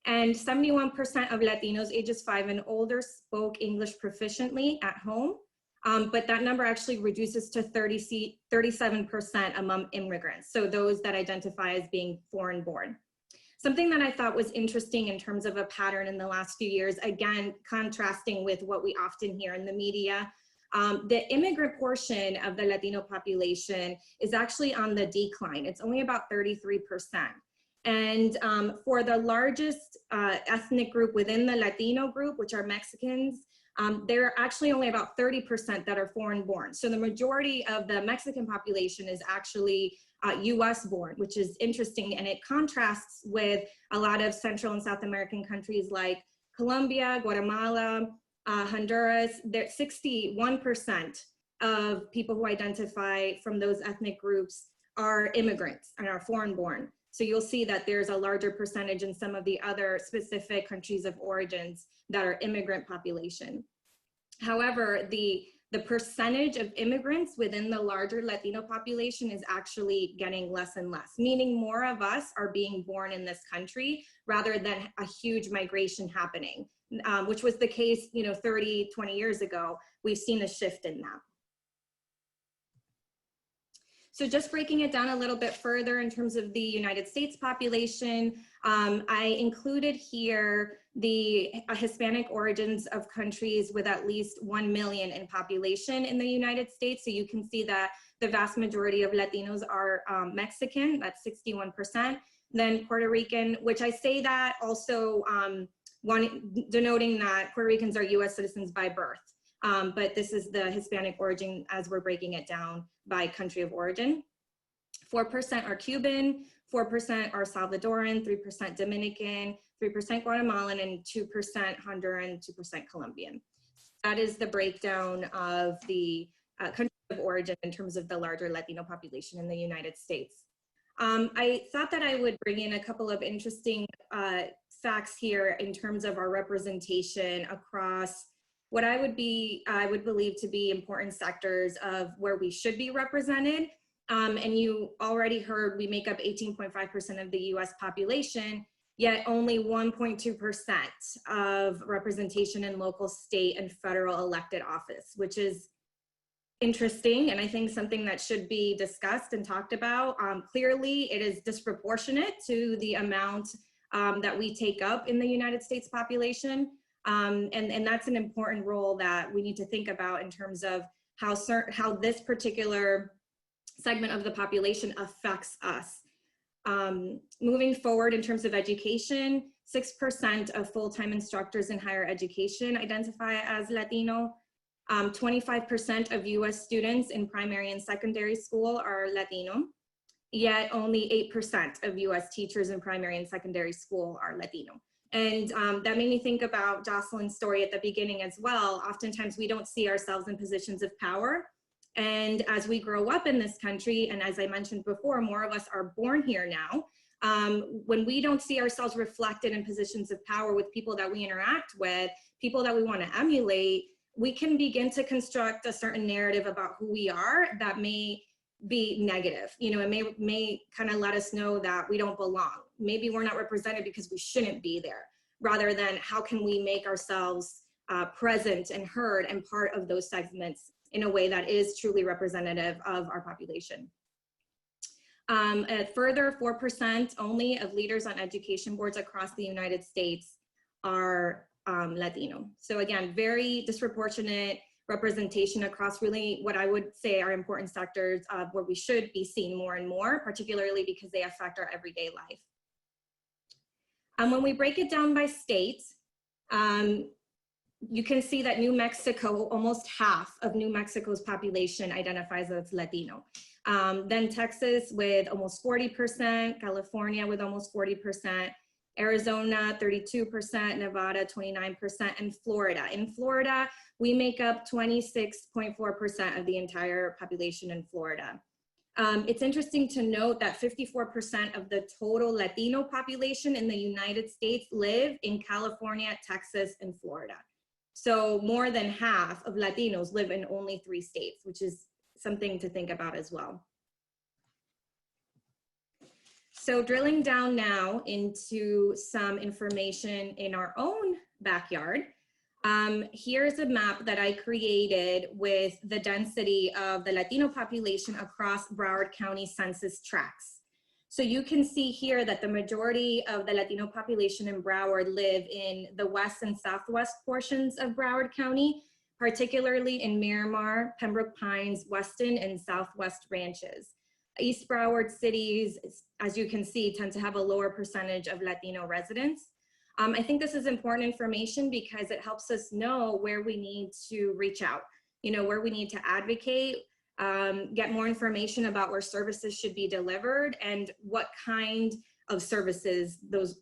And 71% of Latinos ages 5 and older spoke English proficiently at home. But that number actually reduces to 37% among immigrants, so those that identify as being foreign born. Something that I thought was interesting in terms of a pattern in the last few years, again, contrasting with what we often hear in the media, the immigrant portion of the Latino population is actually on the decline. It's only about 33%. And for the largest ethnic group within the Latino group, which are Mexicans, there are actually only about 30% that are foreign born. So the majority of the Mexican population is actually US born, which is interesting. And it contrasts with a lot of Central and South American countries like Colombia, Guatemala, Honduras. There 61% of people who identify from those ethnic groups are immigrants and are foreign born. So you'll see that there's a larger percentage in some of the other specific countries of origins that are immigrant population. However, the percentage of immigrants within the larger Latino population is actually getting less and less, meaning more of us are being born in this country rather than a huge migration happening, which was the case, 30, 20 years ago. We've seen a shift in that. So just breaking it down a little bit further in terms of the United States population, I included here the Hispanic origins of countries with at least 1 million in population in the United States. So you can see that the vast majority of Latinos are Mexican, that's 61%. Then Puerto Rican, which I say that also denoting that Puerto Ricans are US citizens by birth. But this is the Hispanic origin as we're breaking it down by country of origin. 4% are Cuban, 4% are Salvadoran, 3% Dominican, 3% Guatemalan, and 2% Honduran, 2% Colombian. That is the breakdown of the country of origin in terms of the larger Latino population in the United States. I thought that I would bring in a couple of interesting facts here in terms of our representation across what I would believe to be important sectors of where we should be represented. And you already heard we make up 18.5% of the US population, yet only 1.2% of representation in local, state, and federal elected office, which is interesting, and I think something that should be discussed and talked about. Clearly, it is disproportionate to the amount that we take up in the United States population. And that's an important role that we need to think about in terms of how this particular segment of the population affects us. Moving forward in terms of education, 6% of full-time instructors in higher education identify as Latino. 25% of US students in primary and secondary school are Latino, yet only 8% of US teachers in primary and secondary school are Latino. And that made me think about Jocelyn's story at the beginning as well. Oftentimes we don't see ourselves in positions of power. And as we grow up in this country, and as I mentioned before, more of us are born here now. When we don't see ourselves reflected in positions of power with people that we interact with, people that we want to emulate, we can begin to construct a certain narrative about who we are that may be negative. It may kind of let us know that we don't belong. Maybe we're not represented because we shouldn't be there, rather than how can we make ourselves present and heard and part of those segments in a way that is truly representative of our population. Further, 4% only of leaders on education boards across the United States are Latino. So again, very disproportionate representation across really what I would say are important sectors where we should be seen more and more, particularly because they affect our everyday life. When we break it down by state, you can see that New Mexico, almost half of New Mexico's population identifies as Latino. Then Texas with almost 40%, California with almost 40%, Arizona 32%, Nevada 29%, and Florida. In Florida, we make up 26.4% of the entire population in Florida. It's interesting to note that 54% of the total Latino population in the United States live in California, Texas, and Florida. So more than half of Latinos live in only 3 states, which is something to think about as well. So drilling down now into some information in our own backyard, here's a map that I created with the density of the Latino population across Broward County census tracts. So you can see here that the majority of the Latino population in Broward live in the west and southwest portions of Broward County, particularly in Miramar, Pembroke Pines, Weston, and Southwest Ranches. East Broward cities, as you can see, tend to have a lower percentage of Latino residents. I think this is important information because it helps us know where we need to reach out, where we need to advocate, get more information about where services should be delivered and what kind of services those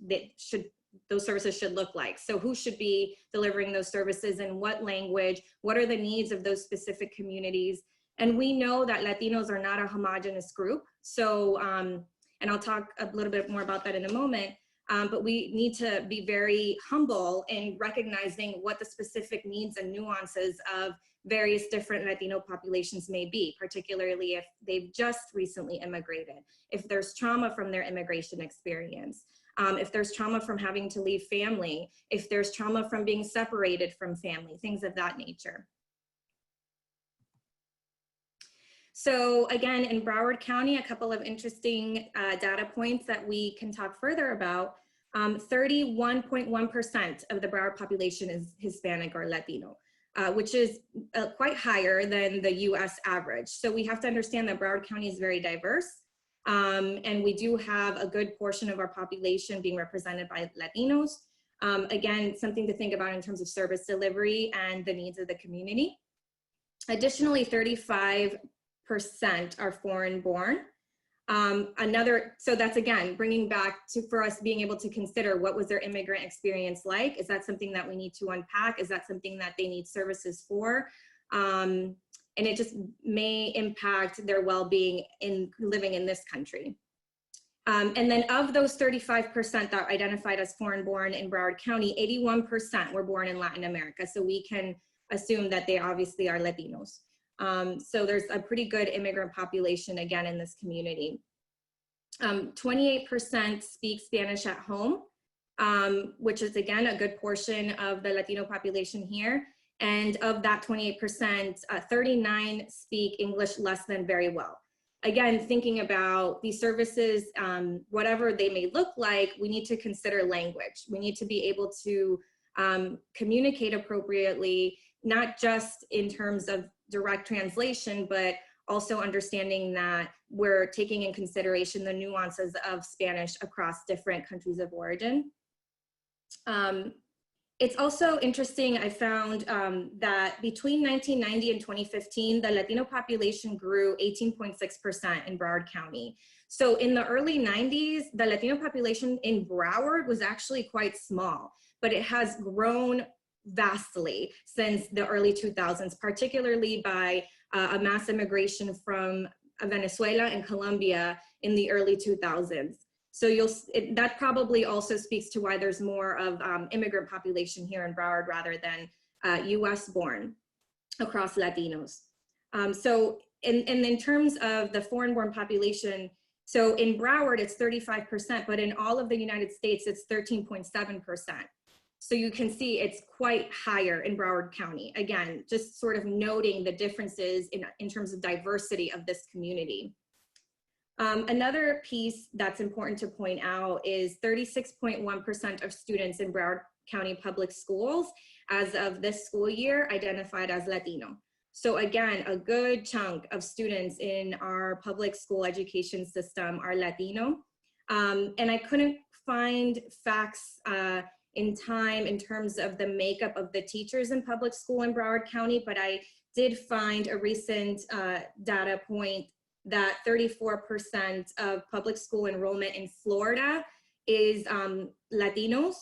services should look like. So who should be delivering those services in what language, what are the needs of those specific communities? And we know that Latinos are not a homogeneous group. So, and I'll talk a little bit more about that in a moment, but we need to be very humble in recognizing what the specific needs and nuances of various different Latino populations may be, particularly if they've just recently immigrated, if there's trauma from their immigration experience, if there's trauma from having to leave family, if there's trauma from being separated from family, things of that nature. So again, in Broward County, a couple of interesting data points that we can talk further about. 31.1% of the Broward population is Hispanic or Latino, which is quite higher than the US average. So we have to understand that Broward County is very diverse. And we do have a good portion of our population being represented by Latinos. Again, something to think about in terms of service delivery and the needs of the community. Additionally, 35% are foreign born. So that's again, bringing back to, for us being able to consider what was their immigrant experience like? Is that something that we need to unpack? Is that something that they need services for? And it just may impact their well-being in living in this country. And then of those 35% that identified as foreign born in Broward County, 81% were born in Latin America. So we can assume that they obviously are Latinos. So there's a pretty good immigrant population again in this community. 28% speak Spanish at home, which is again a good portion of the Latino population here. And of that 28%, 39 speak English less than very well. Again, thinking about these services, whatever they may look like, we need to consider language. We need to be able to communicate appropriately, not just in terms of direct translation, but also understanding that we're taking in consideration the nuances of Spanish across different countries of origin. It's also interesting, I found that between 1990 and 2015, the Latino population grew 18.6% in Broward County. So in the early 90s, the Latino population in Broward was actually quite small, but it has grown vastly since the early 2000s, particularly by a mass immigration from Venezuela and Colombia in the early 2000s. So that probably also speaks to why there's more of immigrant population here in Broward rather than US born across Latinos. So in terms of the foreign born population, so in Broward it's 35%, but in all of the United States it's 13.7%. So you can see it's quite higher in Broward County. Again, just sort of noting the differences in terms of diversity of this community. Another piece that's important to point out is 36.1% of students in Broward County public schools as of this school year identified as Latino. So again, a good chunk of students in our public school education system are Latino. And I couldn't find facts in time in terms of the makeup of the teachers in public school in Broward County, but I did find a recent data point that 34% of public school enrollment in Florida is Latino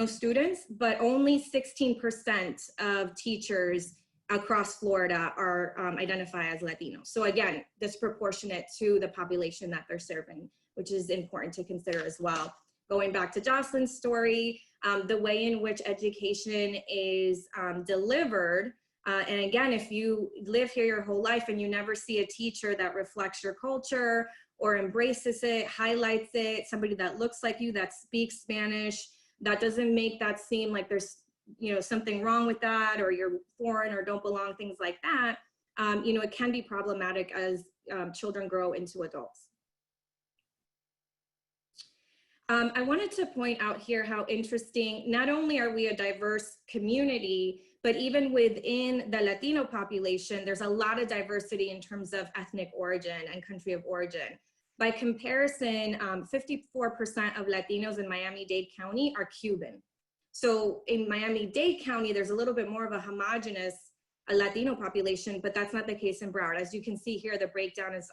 students, but only 16% of teachers across Florida are identified as Latino. So again, disproportionate to the population that they're serving, which is important to consider as well. Going back to Jocelyn's story, the way in which education is delivered And again, if you live here your whole life and you never see a teacher that reflects your culture or embraces it, highlights it, somebody that looks like you, that speaks Spanish, that doesn't make that seem like there's, you know, something wrong with that, or you're foreign or don't belong, things like that, you know, it can be problematic as children grow into adults. I wanted to point out here how interesting, not only are we a diverse community, but even within the Latino population, there's a lot of diversity in terms of ethnic origin and country of origin. By comparison, 54% of Latinos in Miami-Dade County are Cuban. So in Miami-Dade County, there's a little bit more of a homogenous Latino population, but that's not the case in Broward. As you can see here, the breakdown is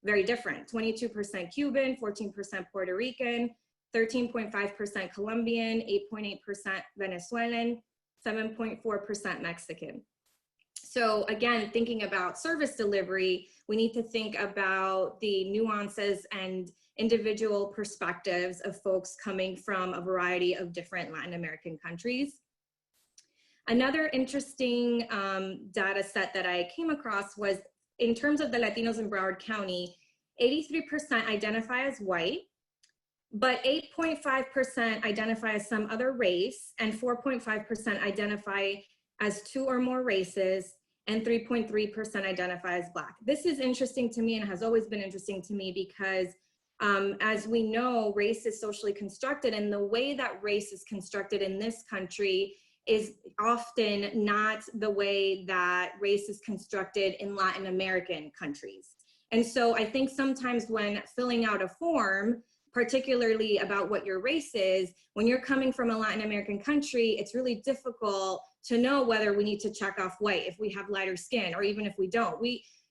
very different. 22% Cuban, 14% Puerto Rican, 13.5% Colombian, 8.8% Venezuelan, 7.4% Mexican. So again, thinking about service delivery, we need to think about the nuances and individual perspectives of folks coming from a variety of different Latin American countries. Another interesting data set that I came across was in terms of the Latinos in Broward County, 83% identify as white, but 8.5% identify as some other race, and 4.5% identify as two or more races, and 3.3% identify as Black. This is interesting to me and has always been interesting to me because as we know, race is socially constructed, and the way that race is constructed in this country is often not the way that race is constructed in Latin American countries. And so I think sometimes when filling out a form, particularly about what your race is, when you're coming from a Latin American country, it's really difficult to know whether we need to check off white if we have lighter skin, or even if we don't.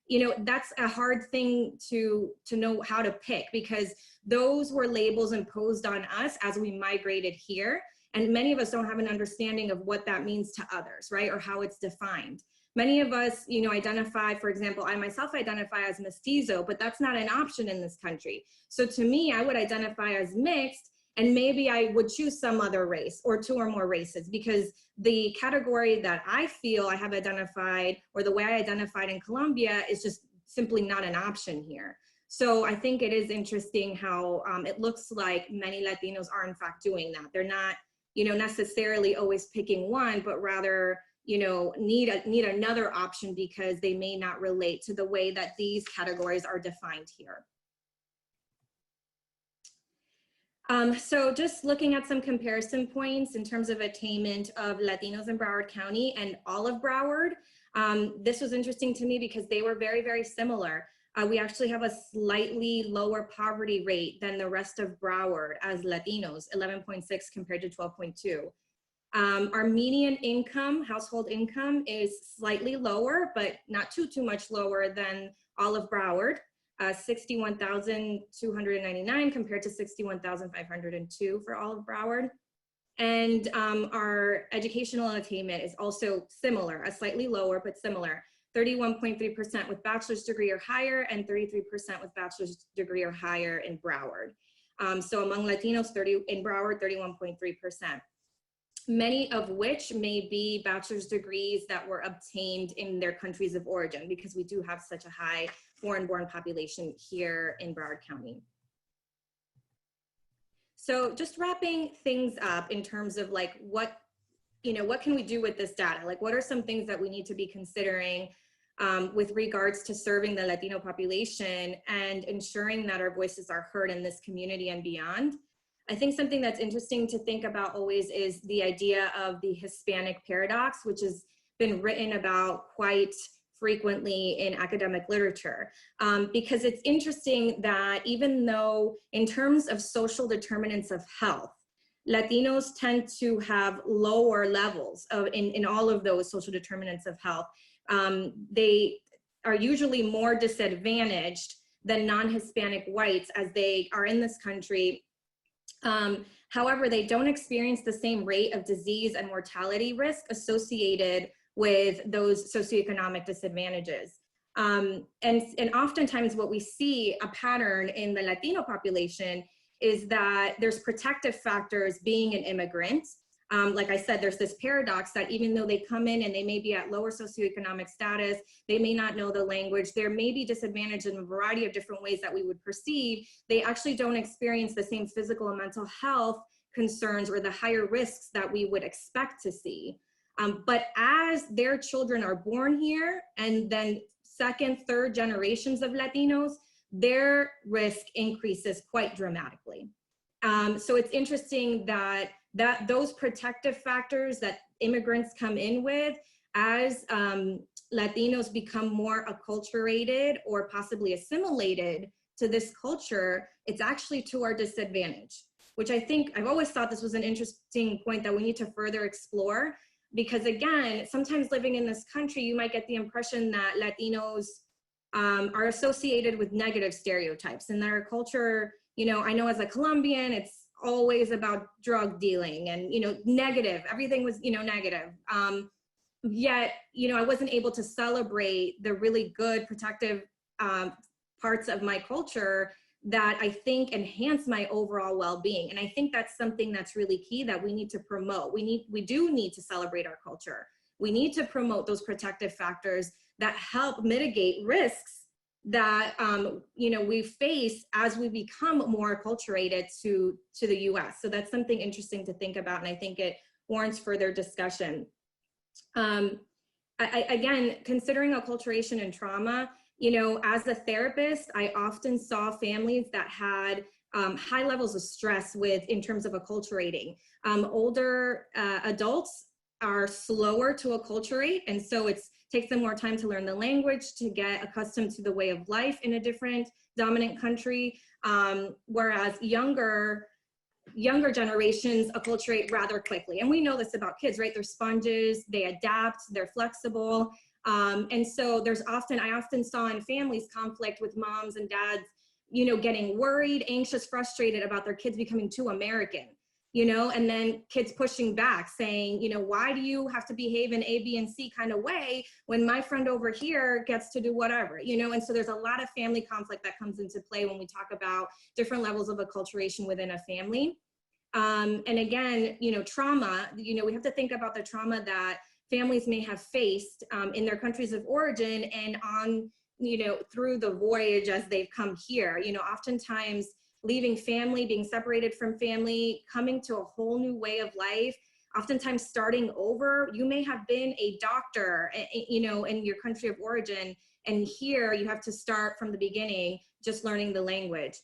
You know, that's a hard thing to know how to pick, because those were labels imposed on us as we migrated here. And many of us don't have an understanding of what that means to others, right? Or how it's defined. Many of us, you know, identify, for example, I myself identify as mestizo, but that's not an option in this country. So to me, I would identify as mixed, and maybe I would choose some other race or two or more races, because the category that I feel I have identified, or the way I identified in Colombia, is just simply not an option here. So I think it is interesting how it looks like many Latinos are in fact doing that. They're not, you know, necessarily always picking one, but rather, you know, need another option because they may not relate to the way that these categories are defined here. So just looking at some comparison points in terms of attainment of Latinos in Broward County and all of Broward, this was interesting to me because they were very, very similar. We actually have a slightly lower poverty rate than the rest of Broward as Latinos, 11.6 compared to 12.2. Our median income, household income, is slightly lower, but not too much lower than all of Broward, 61,299 compared to 61,502 for all of Broward. And our educational attainment is also similar, slightly lower, but similar. 31.3% with bachelor's degree or higher, and 33% with bachelor's degree or higher in Broward. So among Latinos, in Broward, 31.3%. Many of which may be bachelor's degrees that were obtained in their countries of origin, because we do have such a high foreign-born population here in Broward County. So just wrapping things up in terms of like what can we do with this data? Like, what are some things that we need to be considering with regards to serving the Latino population and ensuring that our voices are heard in this community and beyond? I think something that's interesting to think about always is the idea of the Hispanic paradox, which has been written about quite frequently in academic literature, because it's interesting that even though in terms of social determinants of health, Latinos tend to have lower levels in all of those social determinants of health, they are usually more disadvantaged than non-Hispanic whites as they are in this country. However, they don't experience the same rate of disease and mortality risk associated with those socioeconomic disadvantages. And oftentimes what we see a pattern in the Latino population is that there's protective factors being an immigrant, Like I said, there's this paradox that even though they come in and they may be at lower socioeconomic status, they may not know the language, there may be disadvantaged in a variety of different ways that we would perceive, they actually don't experience the same physical and mental health concerns or the higher risks that we would expect to see. But as their children are born here and then second, third generations of Latinos, their risk increases quite dramatically. So it's interesting that those protective factors that immigrants come in with, as Latinos become more acculturated or possibly assimilated to this culture, it's actually to our disadvantage, which I think I've always thought this was an interesting point that we need to further explore. Because again, sometimes living in this country, you might get the impression that Latinos are associated with negative stereotypes in their culture. You know, I know as a Colombian, it's always about drug dealing and, you know, negative, everything was, you know, negative. Yet, you know, I wasn't able to celebrate the really good protective parts of my culture that I think enhance my overall well-being. And I think that's something that's really key that we need to promote. We do need to celebrate our culture. We need to promote those protective factors that help mitigate risks that you know, we face as we become more acculturated to the US. So that's something interesting to think about, and I think it warrants further discussion. Again, considering acculturation and trauma, you know, as a therapist, I often saw families that had high levels of stress in terms of acculturating. Older adults are slower to acculturate, and so it takes them more time to learn the language, to get accustomed to the way of life in a different dominant country, whereas younger generations acculturate rather quickly. And we know this about kids, right? They're sponges, they adapt, they're flexible. And so I often saw in families conflict with moms and dads, you know, getting worried, anxious, frustrated about their kids becoming too American, you know, and then kids pushing back saying, you know, why do you have to behave in A, B, and C kind of way when my friend over here gets to do whatever, you know? And so there's a lot of family conflict that comes into play when we talk about different levels of acculturation within a family. And again, you know, trauma, you know, we have to think about the trauma that families may have faced in their countries of origin and on, you know, through the voyage as they've come here. You know, oftentimes leaving family, being separated from family, coming to a whole new way of life, oftentimes starting over. You may have been a doctor, you know, in your country of origin, and here you have to start from the beginning, just learning the language.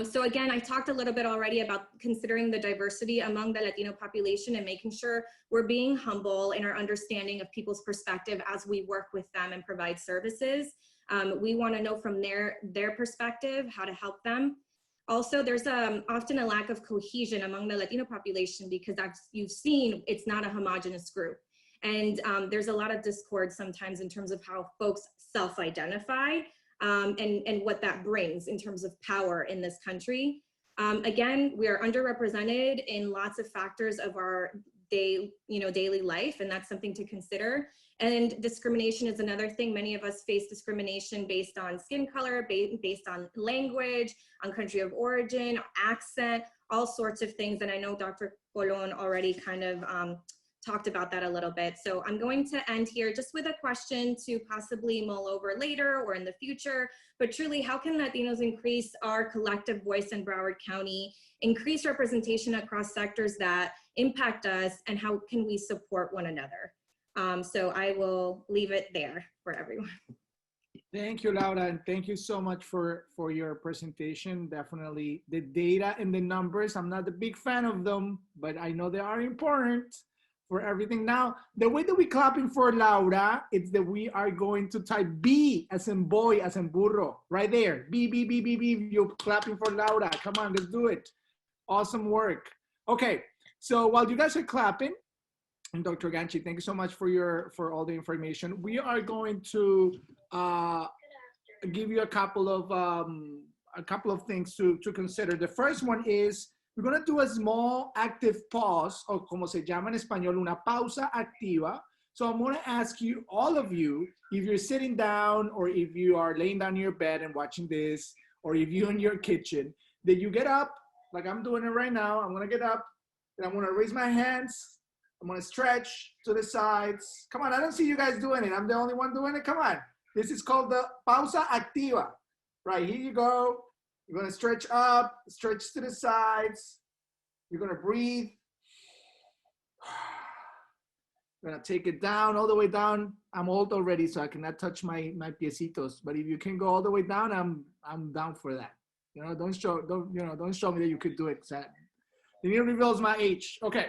So again, I talked a little bit already about considering the diversity among the Latino population and making sure we're being humble in our understanding of people's perspective as we work with them and provide services. We want to know from their perspective how to help them. Also, there's often a lack of cohesion among the Latino population because as you've seen, it's not a homogenous group. And there's a lot of discord sometimes in terms of how folks self-identify. And what that brings in terms of power in this country. Again, we are underrepresented in lots of factors of our daily life, and that's something to consider. And discrimination is another thing. Many of us face discrimination based on skin color, based on language, on country of origin, accent, all sorts of things. And I know Dr. Colon already kind of talked about that a little bit. So I'm going to end here just with a question to possibly mull over later or in the future, but truly, how can Latinos increase our collective voice in Broward County, increase representation across sectors that impact us, and how can we support one another? So I will leave it there for everyone. Thank you, Laura, and thank you so much for your presentation. Definitely the data and the numbers, I'm not a big fan of them, but I know they are important for everything. Now, the way that we clapping for Laura, it's that we are going to type B as in boy, as in burro, right there. B, B, B, B, B, you're clapping for Laura. Come on, let's do it. Awesome work. Okay, so while you guys are clapping, and Dr. Ganchi, thank you so much for all the information. We are going to give you a couple of things to consider. The first one is we're going to do a small active pause, or como se llama en español, una pausa activa. So I'm going to ask you, all of you, if you're sitting down or if you are laying down in your bed and watching this, or if you're in your kitchen, that you get up, like I'm doing it right now. I'm going to get up Then I'm gonna raise my hands. I'm gonna stretch to the sides. Come on, I don't see you guys doing it. I'm the only one doing it. Come on. This is called the pausa activa. Right, here you go. You're gonna stretch up, stretch to the sides. You're gonna breathe. You're gonna take it down, all the way down. I'm old already, so I cannot touch my piecitos. But if you can go all the way down, I'm down for that. You know, don't show me that you could do it. The needle reveals my age. Okay.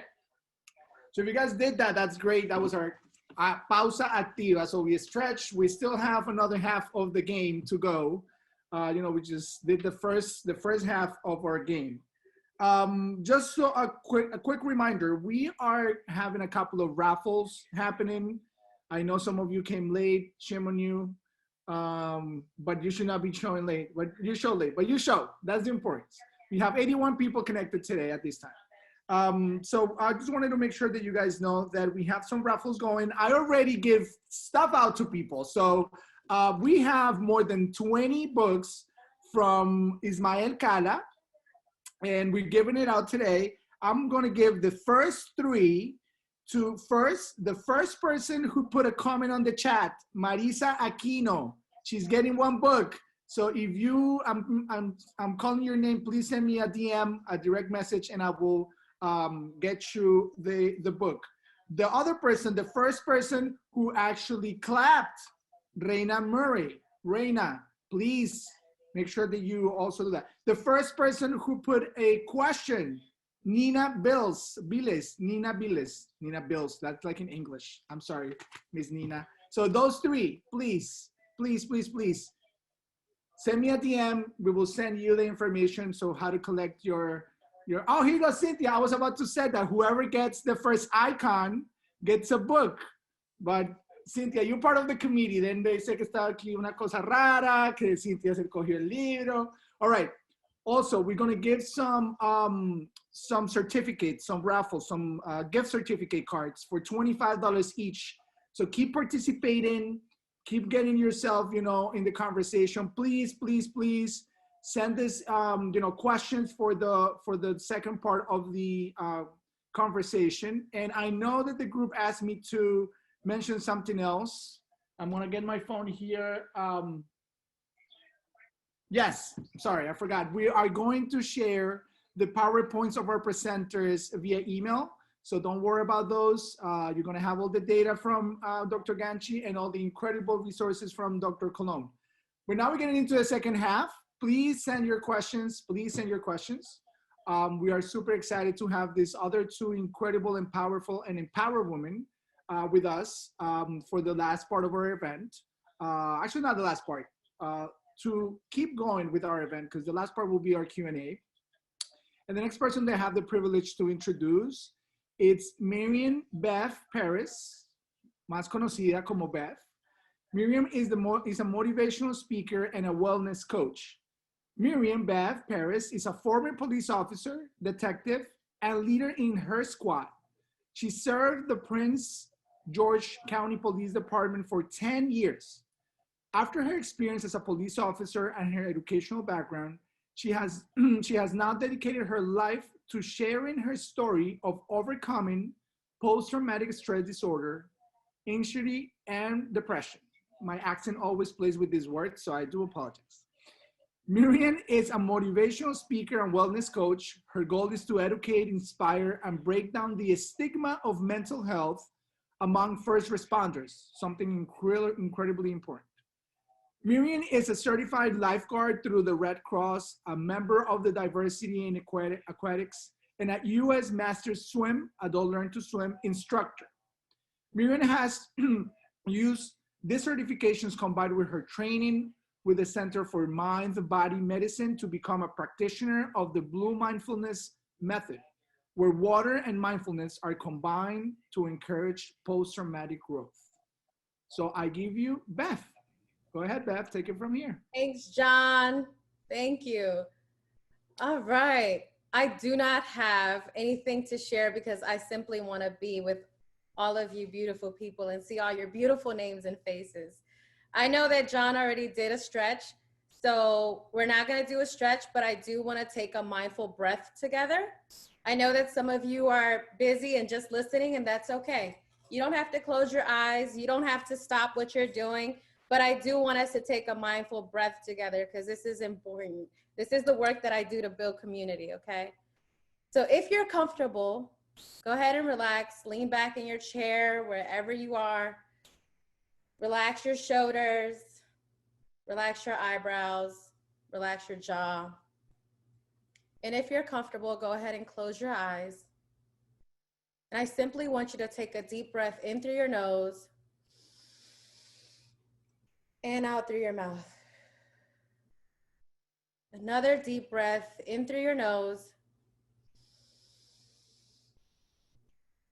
So if you guys did that, that's great. That was our pausa activa. So we stretch. We still have another half of the game to go. We just did the first half of our game. Just so a quick reminder, we are having a couple of raffles happening. I know some of you came late, shame on you. But you should not be showing late. But you show late, but you show. That's the importance. We have 81 people connected today at this time. So I just wanted to make sure that you guys know that we have some raffles going. I already give stuff out to people. So we have more than 20 books from Ismael Cala, and we're giving it out today. I'm going to give the first three to the first person who put a comment on the chat, Marisa Aquino. She's getting one book. So if you, I'm calling your name, please send me a DM, a direct message, and I will get you the book. The other person, the first person who actually clapped, Reina Murray. Reina, please make sure that you also do that. The first person who put a question, Nina Bills, Nina Bills, that's like in English. I'm sorry, Miss Nina. So those three, please, send me a DM. We will send you the information. So how to collect your, oh, here goes Cynthia. I was about to say that whoever gets the first icon gets a book. But Cynthia, you're part of the committee. Then they say que estaba aquí una cosa rara, que Cynthia se cogió el libro. All right. Also, we're going to give some certificates, some raffles, some gift certificate cards for $25 each. So keep participating. Keep getting yourself, in the conversation. Please send us, questions for the second part of the conversation. And I know that the group asked me to mention something else. I'm gonna get my phone here. Yes, sorry, I forgot. We are going to share the PowerPoints of our presenters via email. So don't worry about those. You're gonna have all the data from Dr. Ganchi and all the incredible resources from Dr. Colon. But now we're getting into the second half. Please send your questions. We are super excited to have these other two incredible and powerful and empowered women with us for the last part of our event. Actually, not the last part. To keep going with our event, because the last part will be our Q&A. And the next person that I have the privilege to introduce, it's Miriam Beth Paris, más conocida como Beth. Miriam is a motivational speaker and a wellness coach. Miriam Beth Paris is a former police officer, detective, and leader in her squad. She served the Prince George County Police Department for 10 years. After her experience as a police officer and her educational background, she has now dedicated her life to sharing her story of overcoming post-traumatic stress disorder, anxiety, and depression. My accent always plays with these words, so I do apologize. Miriam is a motivational speaker and wellness coach. Her goal is to educate, inspire, and break down the stigma of mental health among first responders, something incredibly important. Miriam is a certified lifeguard through the Red Cross, a member of the Diversity in Aquatics, and a U.S. Master Swim, Adult Learn to Swim instructor. Miriam has used these certifications combined with her training with the Center for Mind-Body Medicine to become a practitioner of the Blue Mindfulness Method, where water and mindfulness are combined to encourage post-traumatic growth. So I give you Beth. Go ahead, Beth, take it from here. Thanks, John. Thank you. All right. I do not have anything to share because I simply want to be with all of you beautiful people and see all your beautiful names and faces. I know that John already did a stretch, so we're not going to do a stretch, but I do want to take a mindful breath together I know that some of you are busy and just listening, and that's okay. You don't have to close your eyes. You don't have to stop what you're doing. But I do want us to take a mindful breath together because this is important. This is the work that I do to build community, okay? So if you're comfortable, go ahead and relax. Lean back in your chair, wherever you are. Relax your shoulders. Relax your eyebrows. Relax your jaw. And if you're comfortable, go ahead and close your eyes. And I simply want you to take a deep breath in through your nose and out through your mouth. Another deep breath in through your nose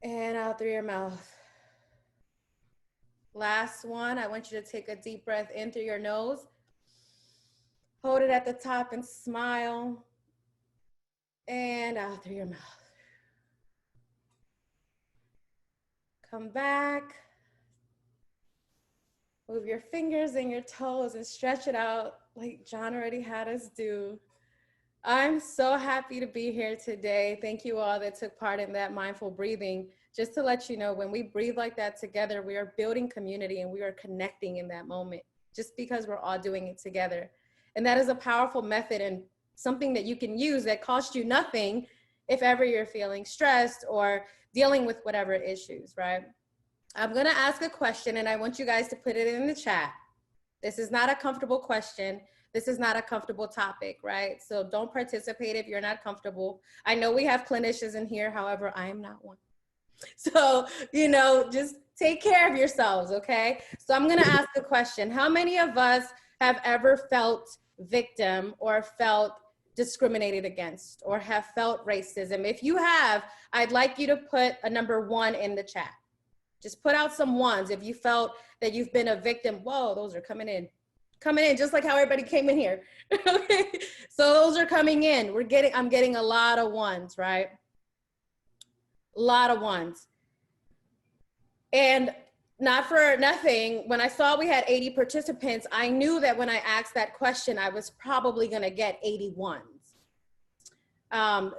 and out through your mouth. Last one, I want you to take a deep breath in through your nose. Hold it at the top and smile. And out through your mouth. Come back. Move your fingers and your toes and stretch it out like John already had us do. I'm so happy to be here today. Thank you all that took part in that mindful breathing. Just to let you know, when we breathe like that together, we are building community and we are connecting in that moment, just because we're all doing it together. And that is a powerful method and something that you can use that costs you nothing if ever you're feeling stressed or dealing with whatever issues, right? I'm gonna ask a question and I want you guys to put it in the chat. This is not a comfortable question. This is not a comfortable topic, right? So don't participate if you're not comfortable. I know we have clinicians in here, however, I am not one. So, just take care of yourselves, okay? So I'm gonna ask a question. How many of us have ever felt victim or felt discriminated against or have felt racism? If you have, I'd like you to put a number 1 in the chat. Just put out some ones if you felt that you've been a victim. Whoa, those are coming in just like how everybody came in here. Okay, so those are coming in. I'm getting a lot of ones, right? A lot of ones. And not for nothing, when I saw we had 80 participants, I knew that when I asked that question, I was probably gonna get 81s.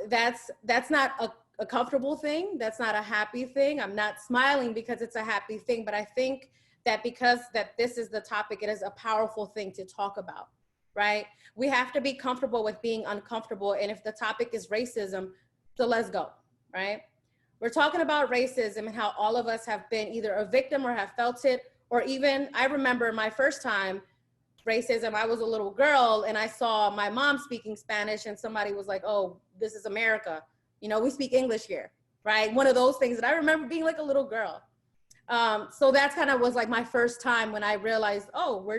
That's not a comfortable thing. That's not a happy thing. I'm not smiling because it's a happy thing, but I think that because this is the topic, it is a powerful thing to talk about, right? We have to be comfortable with being uncomfortable. And if the topic is racism, so let's go, right? We're talking about racism and how all of us have been either a victim or have felt it, or even, I remember my first time racism, I was a little girl and I saw my mom speaking Spanish and somebody was like, oh, this is America. We speak English here, right? One of those things that I remember being like a little girl. So that's kind of was like my first time when I realized, oh,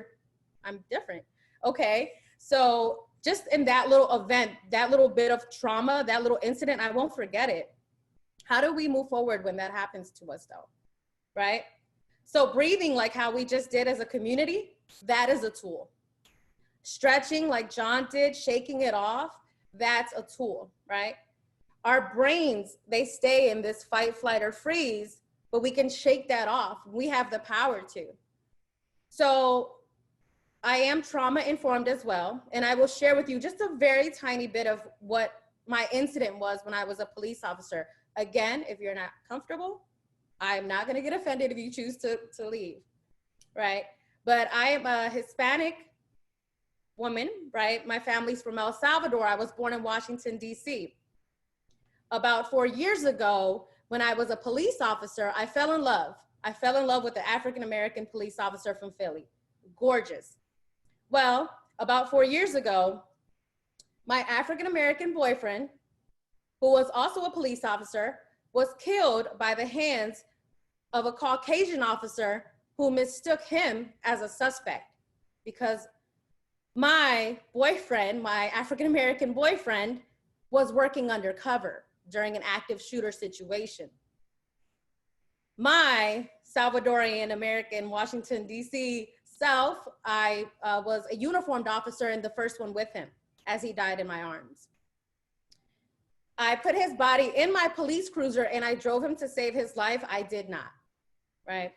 I'm different. Okay, so just in that little event, that little bit of trauma, that little incident, I won't forget it. How do we move forward when that happens to us though, right? So breathing like how we just did as a community, that is a tool. Stretching like John did, shaking it off, that's a tool, right? Our brains, they stay in this fight, flight, or freeze, but we can shake that off. We have the power to. So I am trauma informed as well. And I will share with you just a very tiny bit of what my incident was when I was a police officer. Again, if you're not comfortable, I'm not gonna get offended if you choose to leave, right? But I am a Hispanic woman, right? My family's from El Salvador. I was born in Washington, D.C. About 4 years ago, when I was a police officer, I fell in love. I fell in love with an African-American police officer from Philly. Gorgeous. Well, about 4 years ago, my African-American boyfriend, who was also a police officer, was killed by the hands of a Caucasian officer who mistook him as a suspect because my boyfriend, my African-American boyfriend, was working undercover during an active shooter situation. My Salvadorian American Washington, D.C. self, I was a uniformed officer and the first one with him as he died in my arms. I put his body in my police cruiser and I drove him to save his life. I did not, right?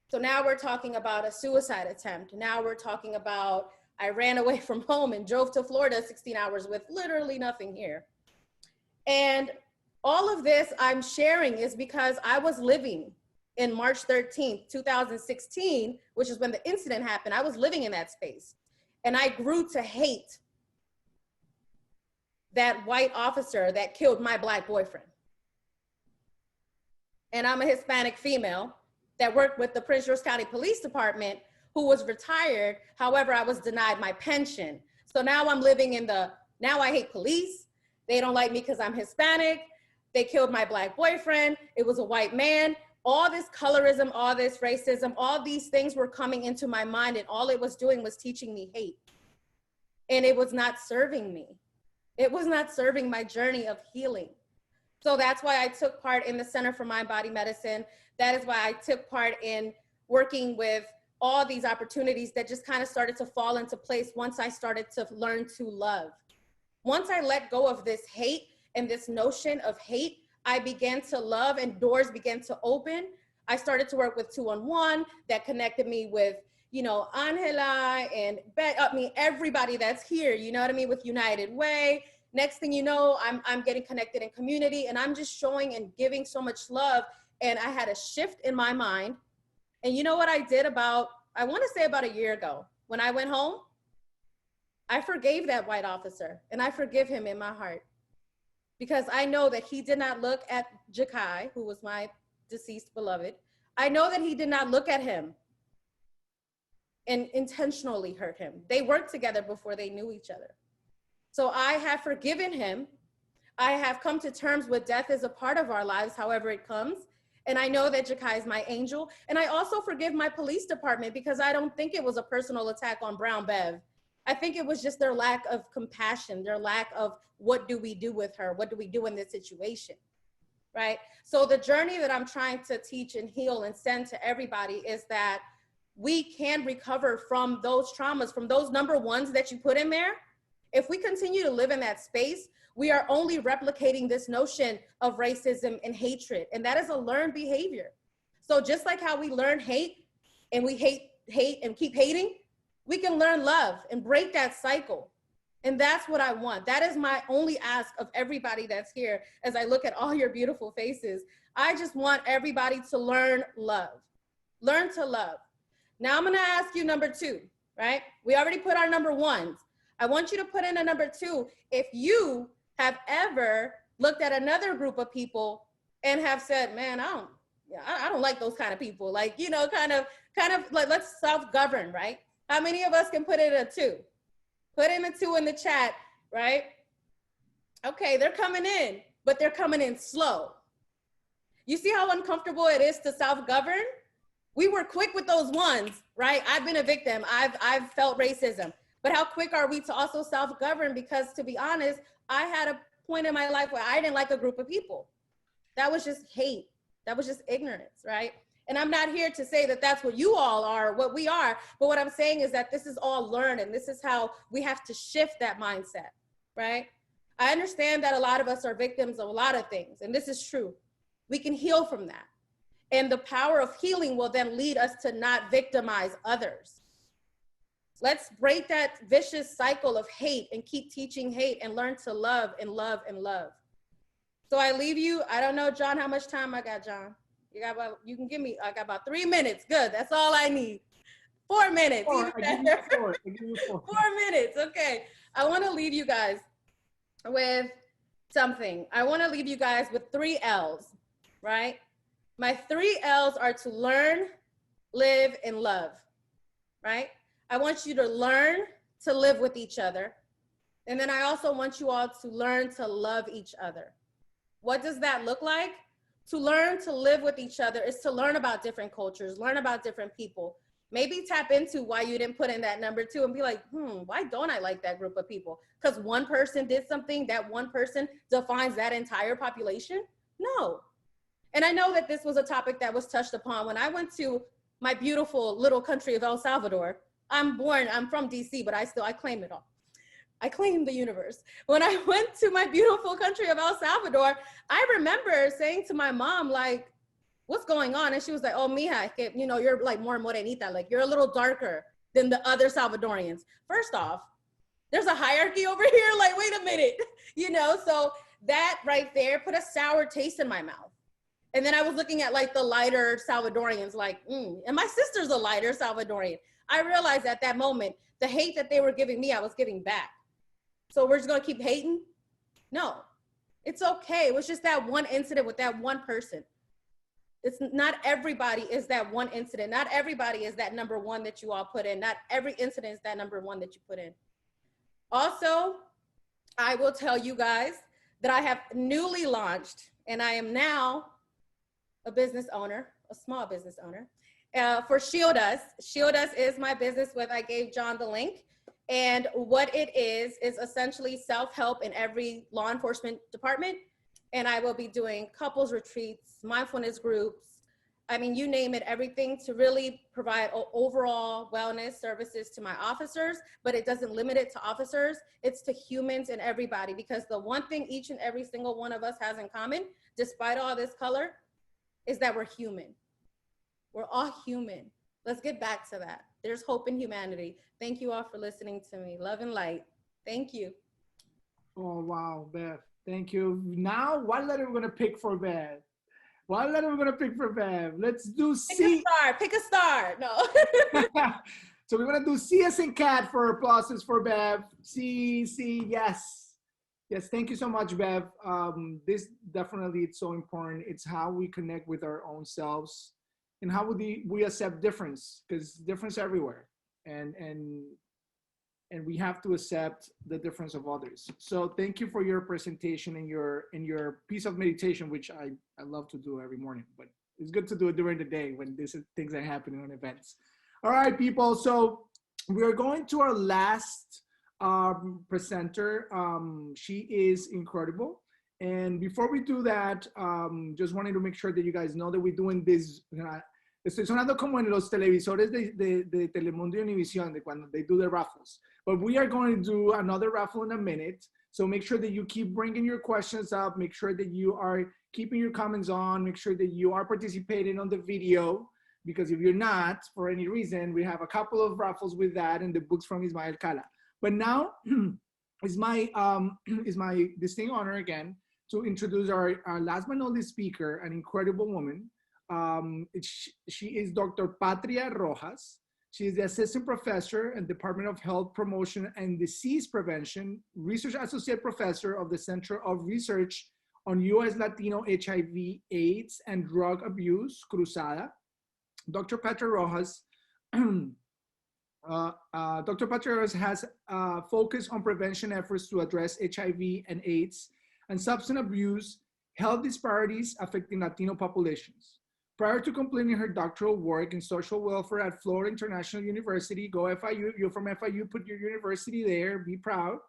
So now we're talking about a suicide attempt. Now we're talking about I ran away from home and drove to Florida 16 hours with literally nothing here. And all of this I'm sharing is because I was living in March 13th, 2016, which is when the incident happened. I was living in that space, and I grew to hate that white officer that killed my Black boyfriend. And I'm a Hispanic female that worked with the Prince George County Police Department, who was retired. However, I was denied my pension. So now I'm living in now I hate police. They don't like me because I'm Hispanic. They killed my Black boyfriend. It was a white man. All this colorism, all this racism, all these things were coming into my mind, and all it was doing was teaching me hate. And it was not serving me. It was not serving my journey of healing. So that's why I took part in the Center for Mind Body Medicine. That is why I took part in working with all these opportunities that just kind of started to fall into place once I started to learn to love. Once I let go of this hate and this notion of hate, I began to love, and doors began to open. I started to work with 211 that connected me with, you know, Angela and everybody that's here, you know what I mean, with United Way. Next thing you know, I'm getting connected in community, and I'm just showing and giving so much love. And I had a shift in my mind. And you know what I did I want to say about a year ago, when I went home, I forgave that white officer, and I forgive him in my heart, because I know that he did not look at Jakai, who was my deceased beloved. I know that he did not look at him and intentionally hurt him. They worked together before they knew each other. So I have forgiven him. I have come to terms with death as a part of our lives, however it comes. And I know that Jakai is my angel. And I also forgive my police department, because I don't think it was a personal attack on Brown Bev. I think it was just their lack of compassion, their lack of what do we do with her? What do we do in this situation, right? So the journey that I'm trying to teach and heal and send to everybody is that we can recover from those traumas, from those number ones that you put in there. If we continue to live in that space, we are only replicating this notion of racism and hatred, and that is a learned behavior. So just like how we learn hate, and we hate and keep hating, we can learn love and break that cycle. And that's what I want. That is my only ask of everybody that's here. As I look at all your beautiful faces, I just want everybody to learn love. Learn to love. Now I'm gonna ask you number 2, right? We already put our number 1s. I want you to put in a number 2. If you have ever looked at another group of people and have said, man, I don't like those kind of people. Like, you know, kind of like, let's self-govern, right? How many of us can put in a 2? Put in a 2 in the chat, right? Okay, they're coming in, but they're coming in slow. You see how uncomfortable it is to self-govern? We were quick with those 1s, right? I've been a victim. I've felt racism. But how quick are we to also self-govern? Because to be honest, I had a point in my life where I didn't like a group of people. That was just hate. That was just ignorance, right? And I'm not here to say that that's what you all are, what we are, but what I'm saying is that this is all learned, and this is how we have to shift that mindset, right? I understand that a lot of us are victims of a lot of things, and this is true. We can heal from that. And the power of healing will then lead us to not victimize others. Let's break that vicious cycle of hate and keep teaching hate and learn to love and love and love. So I leave you, I don't know, John, how much time I got, John? You can give me, I got about 3 minutes. Good, that's all I need. 4 minutes. 4, I give you 4. I give you 4. 4 minutes, okay. I wanna leave you guys with something. I wanna leave you guys with 3 L's, right? My 3 L's are to learn, live, and love, right? I want you to learn to live with each other. And then I also want you all to learn to love each other. What does that look like? To learn to live with each other is to learn about different cultures, learn about different people. Maybe tap into why you didn't put in that number 2 and be like, why don't I like that group of people? Because one person did something, that one person defines that entire population? No. And I know that this was a topic that was touched upon when I went to my beautiful little country of El Salvador. I'm from DC, but I claim it all. I claim the universe. When I went to my beautiful country of El Salvador, I remember saying to my mom, like, what's going on? And she was like, oh, mija, you know, you're like more morenita, like you're a little darker than the other Salvadorians. First off, there's a hierarchy over here. Like, wait a minute, you know? So that right there put a sour taste in my mouth. And then I was looking at like the lighter Salvadorians, like, and my sister's a lighter Salvadorian. I realized at that moment, the hate that they were giving me, I was giving back. So we're just gonna keep hating? No, it's okay. It was just that one incident with that one person. It's not everybody is that one incident. Not everybody is that number one that you all put in. Not every incident is that number one that you put in. Also, I will tell you guys that I have newly launched, and I am now a business owner, a small business owner, for Shield Us. Shield Us is my business with, I gave John the link. And what it is essentially self-help in every law enforcement department. And I will be doing couples retreats, mindfulness groups. I mean, you name it, everything to really provide overall wellness services to my officers, but it doesn't limit it to officers. It's to humans and everybody, because the one thing each and every single one of us has in common, despite all this color, is that we're human. We're all human. Let's get back to that. There's hope in humanity. Thank you all for listening to me. Love and light. Thank you. Oh, wow, Bev. Thank you. Now, what letter we're going to pick for Bev? What letter we're going to pick for Bev? Let's do C. Pick a star. Pick a star. No. So we're going to do C as in cat for applauses for Bev. C, yes. Yes, thank you so much, Bev. This definitely, it's so important. It's how we connect with our own selves and how we accept difference, because difference everywhere. And we have to accept the difference of others. So thank you for your presentation and your piece of meditation, which I love to do every morning, but it's good to do it during the day when things are happening on events. All right, people. So we are going to our last presenter. She is incredible. And before we do that, just wanted to make sure that you guys know that we're doing this. Estoy sonando como en los televisores de Telemundo y Univision, de cuando they do the raffles. But we are going to do another raffle in a minute. So make sure that you keep bringing your questions up. Make sure that you are keeping your comments on. Make sure that you are participating on the video. Because if you're not, for any reason, we have a couple of raffles with that and the books from Ismael Cala. But now it's my distinct honor again to introduce our last but not least speaker, an incredible woman. She is Dr. Patria Rojas. She is the assistant professor in Department of Health Promotion and Disease Prevention, research associate professor of the Center of Research on U.S. Latino HIV, AIDS, and Drug Abuse, Cruzada. Dr. Patria Rojas, Dr. Patria Rojas has focused on prevention efforts to address HIV and AIDS and substance abuse, health disparities affecting Latino populations. Prior to completing her doctoral work in social welfare at Florida International University, go FIU, you're from FIU, put your university there, be proud.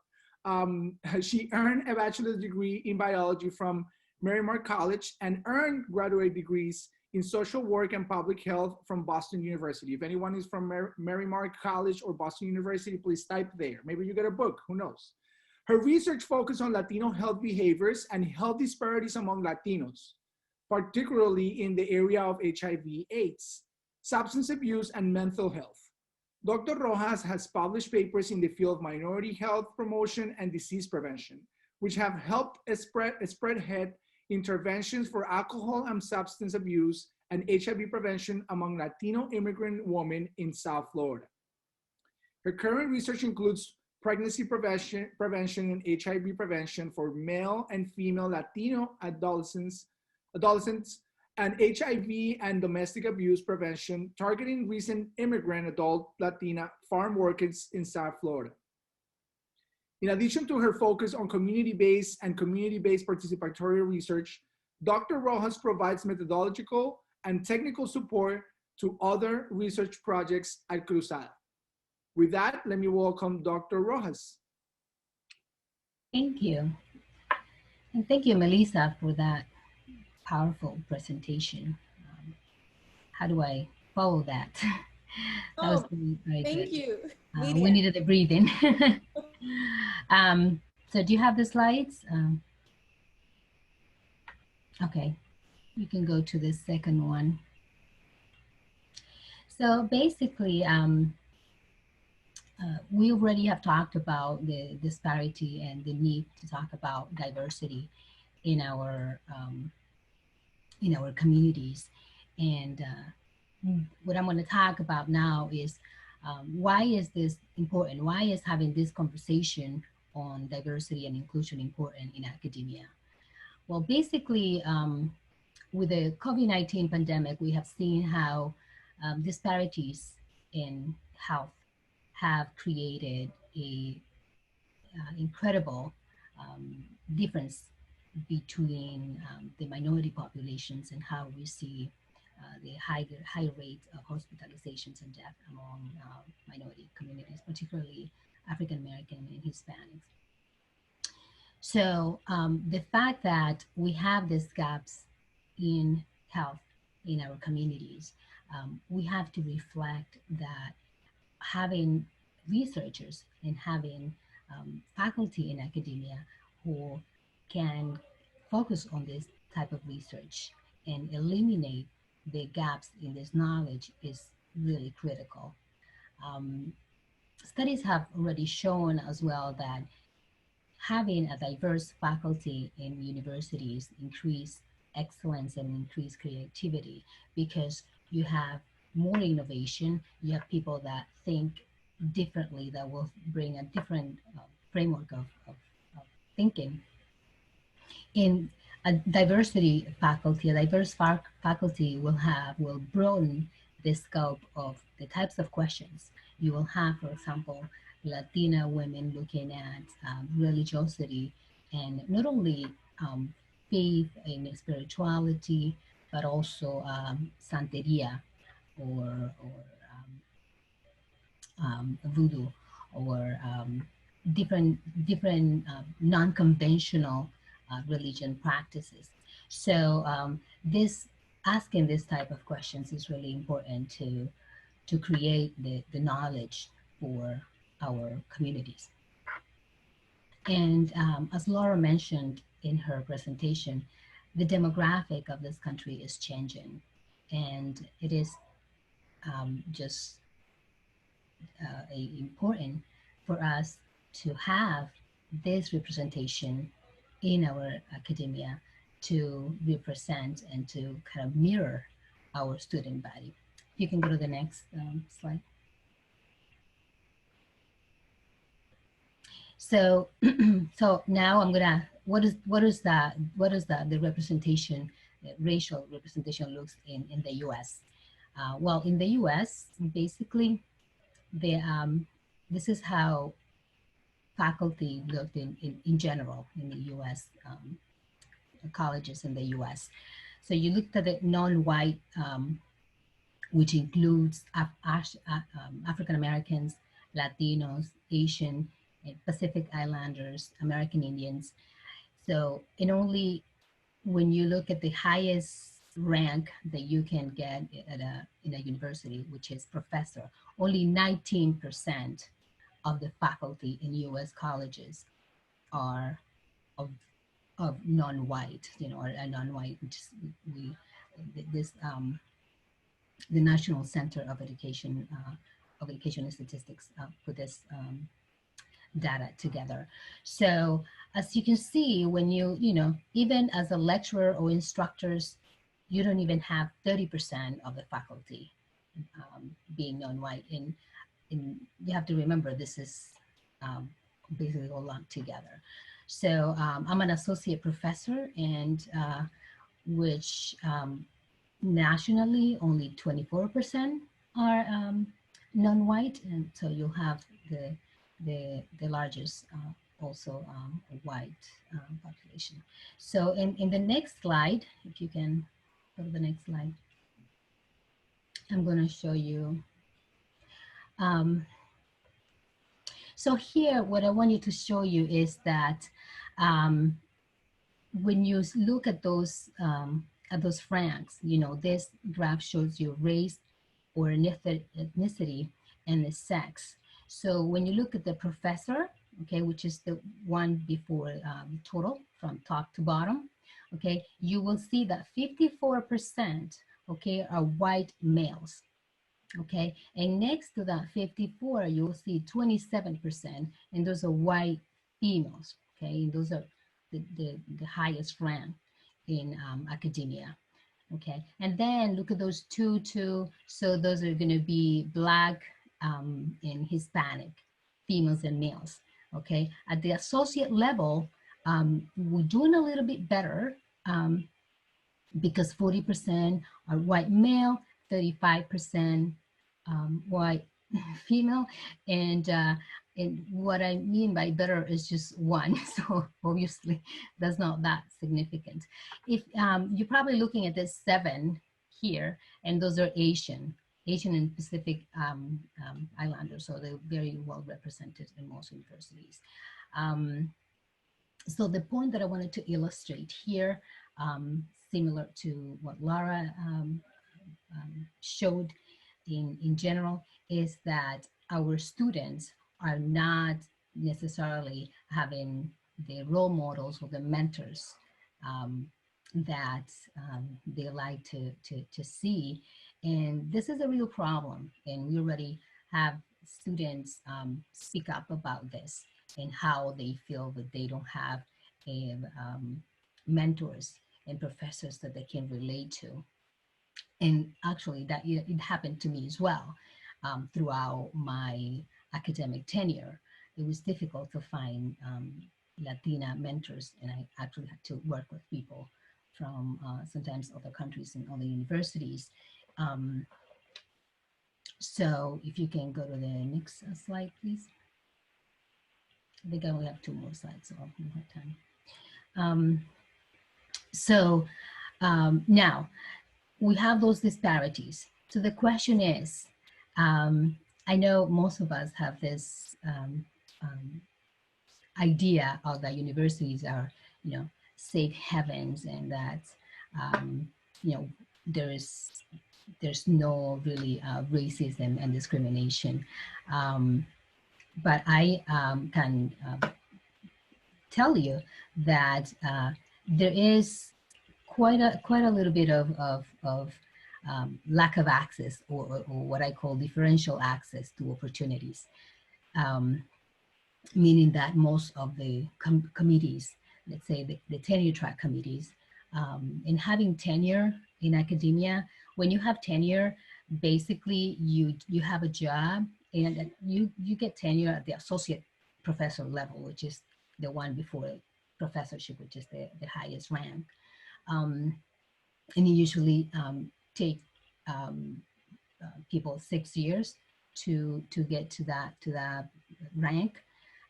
She earned a bachelor's degree in biology from Marymount College and earned graduate degrees in social work and public health from Boston University. If anyone is from Marymount College or Boston University, please type there. Maybe you get a book, who knows? Her research focused on Latino health behaviors and health disparities among Latinos, particularly in the area of HIV/AIDS, substance abuse, and mental health. Dr. Rojas has published papers in the field of minority health promotion and disease prevention, which have helped spread interventions for alcohol and substance abuse and HIV prevention among Latino immigrant women in South Florida. Her current research includes pregnancy prevention and HIV prevention for male and female Latino adolescents, and HIV and domestic abuse prevention, targeting recent immigrant adult Latina farm workers in South Florida. In addition to her focus on community-based participatory research, Dr. Rojas provides methodological and technical support to other research projects at Cruzada. With that, let me welcome Dr. Rojas. Thank you. And thank you, Melissa, for that powerful presentation. How do I follow that? That was very thank good. You. We needed the breathing. So do you have the slides? Okay, you can go to the second one. So basically, we already have talked about the disparity and the need to talk about diversity in our communities. And what I'm going to talk about now is why is this important? Why is having this conversation on diversity and inclusion important in academia? Well, basically, with the COVID-19 pandemic, we have seen how disparities in health have created a incredible um, difference between the minority populations and how we see the high rate of hospitalizations and death among minority communities, particularly African American and Hispanics. So the fact that we have these gaps in health in our communities, we have to reflect that having researchers and having faculty in academia who can focus on this type of research and eliminate the gaps in this knowledge is really critical. Um, Studies have already shown as well that having a diverse faculty in universities increase excellence and increase creativity because you have more innovation, you have people that think differently, that will bring a different framework of thinking. In a diversity faculty, a diverse faculty will broaden the scope of the types of questions. You will have, for example, Latina women looking at religiosity and not only faith and spirituality, but also Santeria or voodoo or different non-conventional religion practices. So this asking this type of questions is really important to create the knowledge for our communities. And as Laura mentioned in her presentation, the demographic of this country is changing, and it is just important for us to have this representation in our academia to represent and to kind of mirror our student body. You can go to the next slide. So, so now I'm gonna. The representation, racial representation looks in the U.S. Well, in the U.S., basically, this is how faculty looked in general in the U.S. Colleges in the U.S. So you looked at the non-white, which includes African Americans, Latinos, Asian, Pacific Islanders, American Indians. So, and only when you look at the highest rank that you can get in a university, which is professor, only 19% of the faculty in U.S. colleges are of non-white, or non-white, which is this the National Center of Education and Statistics put this data together. So as you can see, when even as a lecturer or instructors, you don't even have 30% of the faculty being non-white. And you have to remember, this is basically all lumped together. So I'm an associate professor, and which nationally only 24% are non-white, and so you'll have the largest also white population. So in the next slide, if you can go to the next slide, I'm going to show you. So here, what I want you to show you is that when you look at those ranks, this graph shows you race or ethnicity and the sex. So when you look at the professor, okay, which is the one before total from top to bottom, okay, you will see that 54%, okay, are white males. Okay, and next to that 54, you'll see 27%, and those are white females. Okay, and those are the highest rank in academia. Okay, and then look at those two. So those are going to be Black and Hispanic, females and males. Okay, at the associate level, we're doing a little bit better. Because 40% are white male, 35% white female, and what I mean by better is just one. So obviously, that's not that significant. If you're probably looking at this 7 here, and those are Asian and Pacific Islanders, so they're very well represented in most universities. So the point that I wanted to illustrate here, similar to what Laura showed in general, is that our students are not necessarily having the role models or the mentors um, that they like to see. And this is a real problem. And we already have students speak up about this and how they feel that they don't have mentors and professors that they can relate to. And actually, that it happened to me as well throughout my academic tenure. It was difficult to find Latina mentors, and I actually had to work with people from sometimes other countries and other universities. Um, so if you can go to the next slide, please. I think I only have 2 more slides, so I'll have time. So now we have those disparities. So the question is, I know most of us have this idea of that universities are, safe heavens, and that, you know, there's no really racism and discrimination. But I can tell you that there is quite a little bit of lack of access, or what I call differential access to opportunities, meaning that most of the committees, let's say the tenure track committees, in having tenure in academia, when you have tenure, basically you have a job, and you get tenure at the associate professor level, which is the one before professorship, which is the highest rank. And you usually take people 6 years to get to that rank.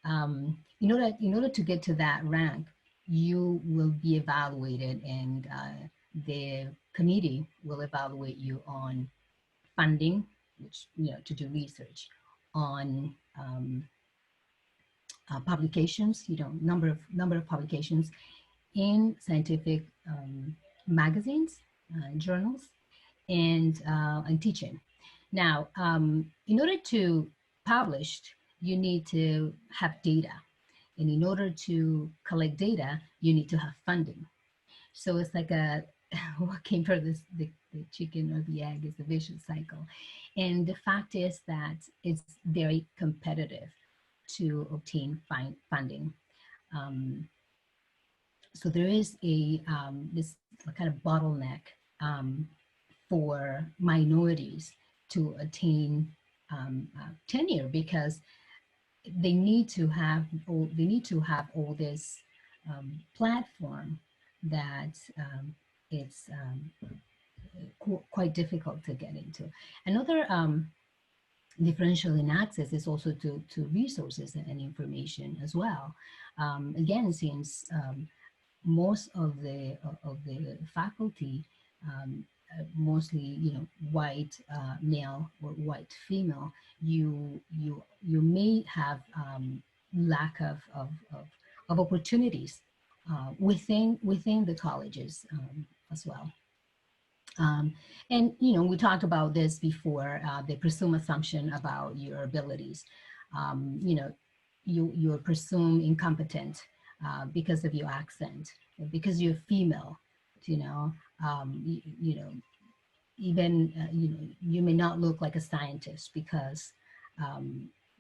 In order to get to that rank, you will be evaluated, and the committee will evaluate you on funding, which, to do research, on publications, number of publications in scientific magazines, journals, and teaching. Now, in order to publish, you need to have data. And in order to collect data, you need to have funding. So it's like what came first, the chicken or the egg, is a vicious cycle. And the fact is that it's very competitive to obtain funding. So there is this kind of bottleneck for minorities to attain tenure, because they need to have all this platform that it's quite difficult to get into. Another differential in access is also to resources and information as well. Again, since most of the faculty, mostly white male or white female, you may have lack of opportunities within the colleges as well. And we talked about this before, the presumed assumption about your abilities. You're presumed incompetent because of your accent, because you're female. you know, um, you, you know, even you may not look like a scientist because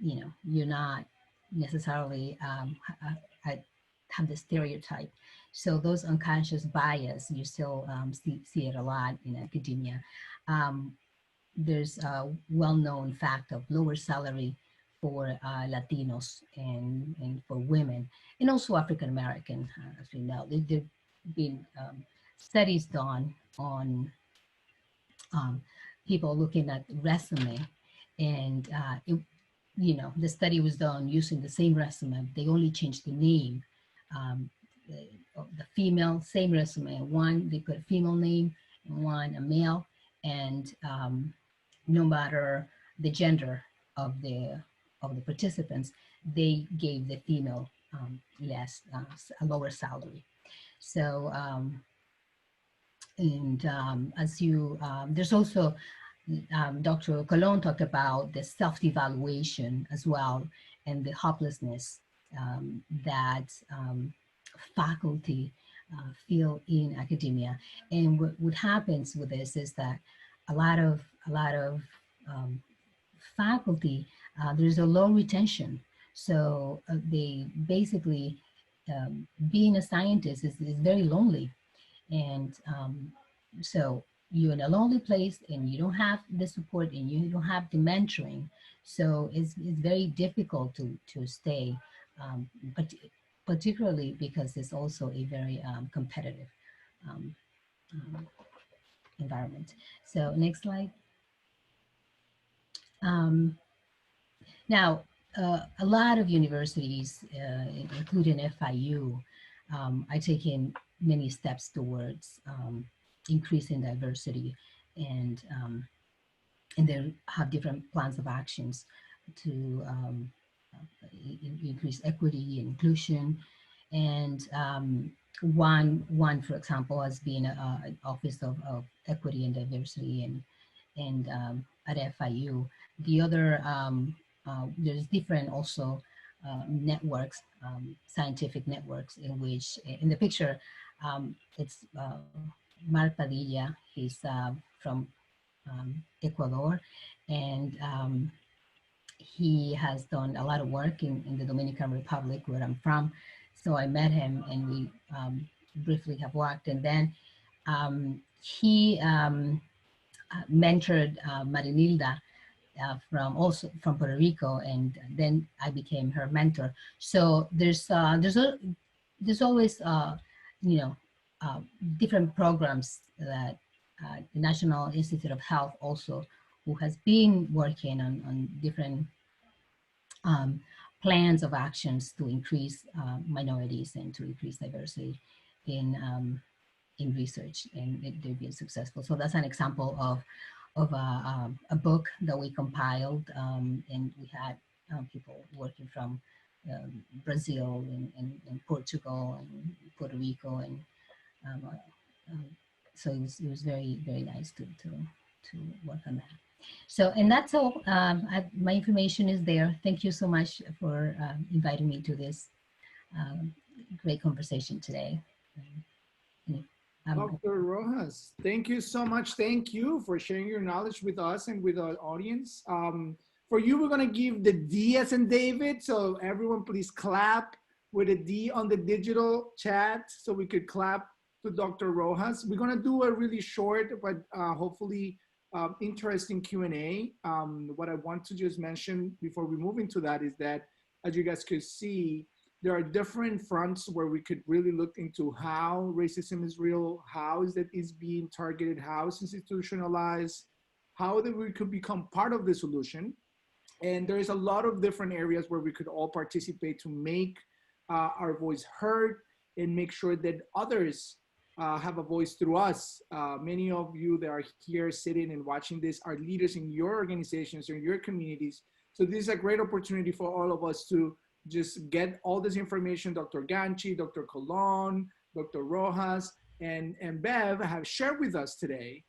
you're not necessarily have the stereotype. So those unconscious bias, you still see it a lot in academia. Um, there's a well-known fact of lower salary for Latinos and for women, and also African American, as we know. There've been studies done on um, people looking at resume, and the study was done using the same resume. They only changed the name. Um, the female, same resume. One they put a female name, and one a male, and no matter the gender of the participants, they gave the female less a lower salary. So and as you, there's also, Dr. Colon talked about the self-evaluation as well and the hopelessness that faculty feel in academia. And what happens with this is that a lot of um, faculty, there's a low retention. So they basically, being a scientist is very lonely, and so you're in a lonely place and you don't have the support and you don't have the mentoring. So it's very difficult to stay, but particularly because it's also a very competitive um, um, environment. So next slide. Um, Now, a lot of universities, including FIU, are taking many steps towards increasing diversity, and and they have different plans of actions to increase equity and inclusion. And one, for example, has been an Office of Equity and Diversity and at FIU. The other, there's different also networks, scientific networks in which, in the picture, it's Mark Padilla. He's from Ecuador, and he has done a lot of work in the Dominican Republic, where I'm from. So I met him, and we briefly have worked. And then he mentored Marinilda from Puerto Rico, and then I became her mentor. So there's always you know uh, different programs that the National Institute of Health also, who has been working on different um, plans of actions to increase minorities and to increase diversity in research, and they've been successful. So that's an example of a book that we compiled, and we had people working from Brazil and Portugal and Puerto Rico, and um, um, so it was very very nice to work on that. So, and that's all. My information is there. Thank you so much for inviting me to this um, great conversation today. Dr. Rojas, thank you so much. Thank you for sharing your knowledge with us and with our audience. For you, we're gonna give the D as in David. So everyone please clap with a D on the digital chat so we could clap to Dr. Rojas. We're gonna do a really short, but hopefully interesting Q&A. What I want to just mention before we move into that is that, as you guys could see, there are different fronts where we could really look into how racism is real, how is that is being targeted, how it's institutionalized, how that we could become part of the solution. And there is a lot of different areas where we could all participate to make our voice heard and make sure that others have a voice through us. Many of you that are here sitting and watching this are leaders in your organizations or in your communities. So this is a great opportunity for all of us to just get all this information Dr. Ganchi, Dr. Colon, Dr. Rojas, and Bev have shared with us today,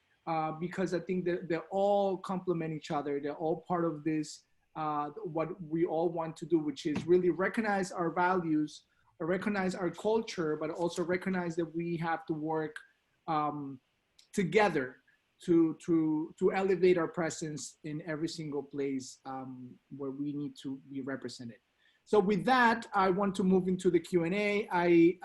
because I think that they all complement each other. They're all part of this, what we all want to do, which is really recognize our values, recognize our culture, but also recognize that we have to work together to elevate our presence in every single place where we need to be represented. So with that, I want to move into the Q&A. I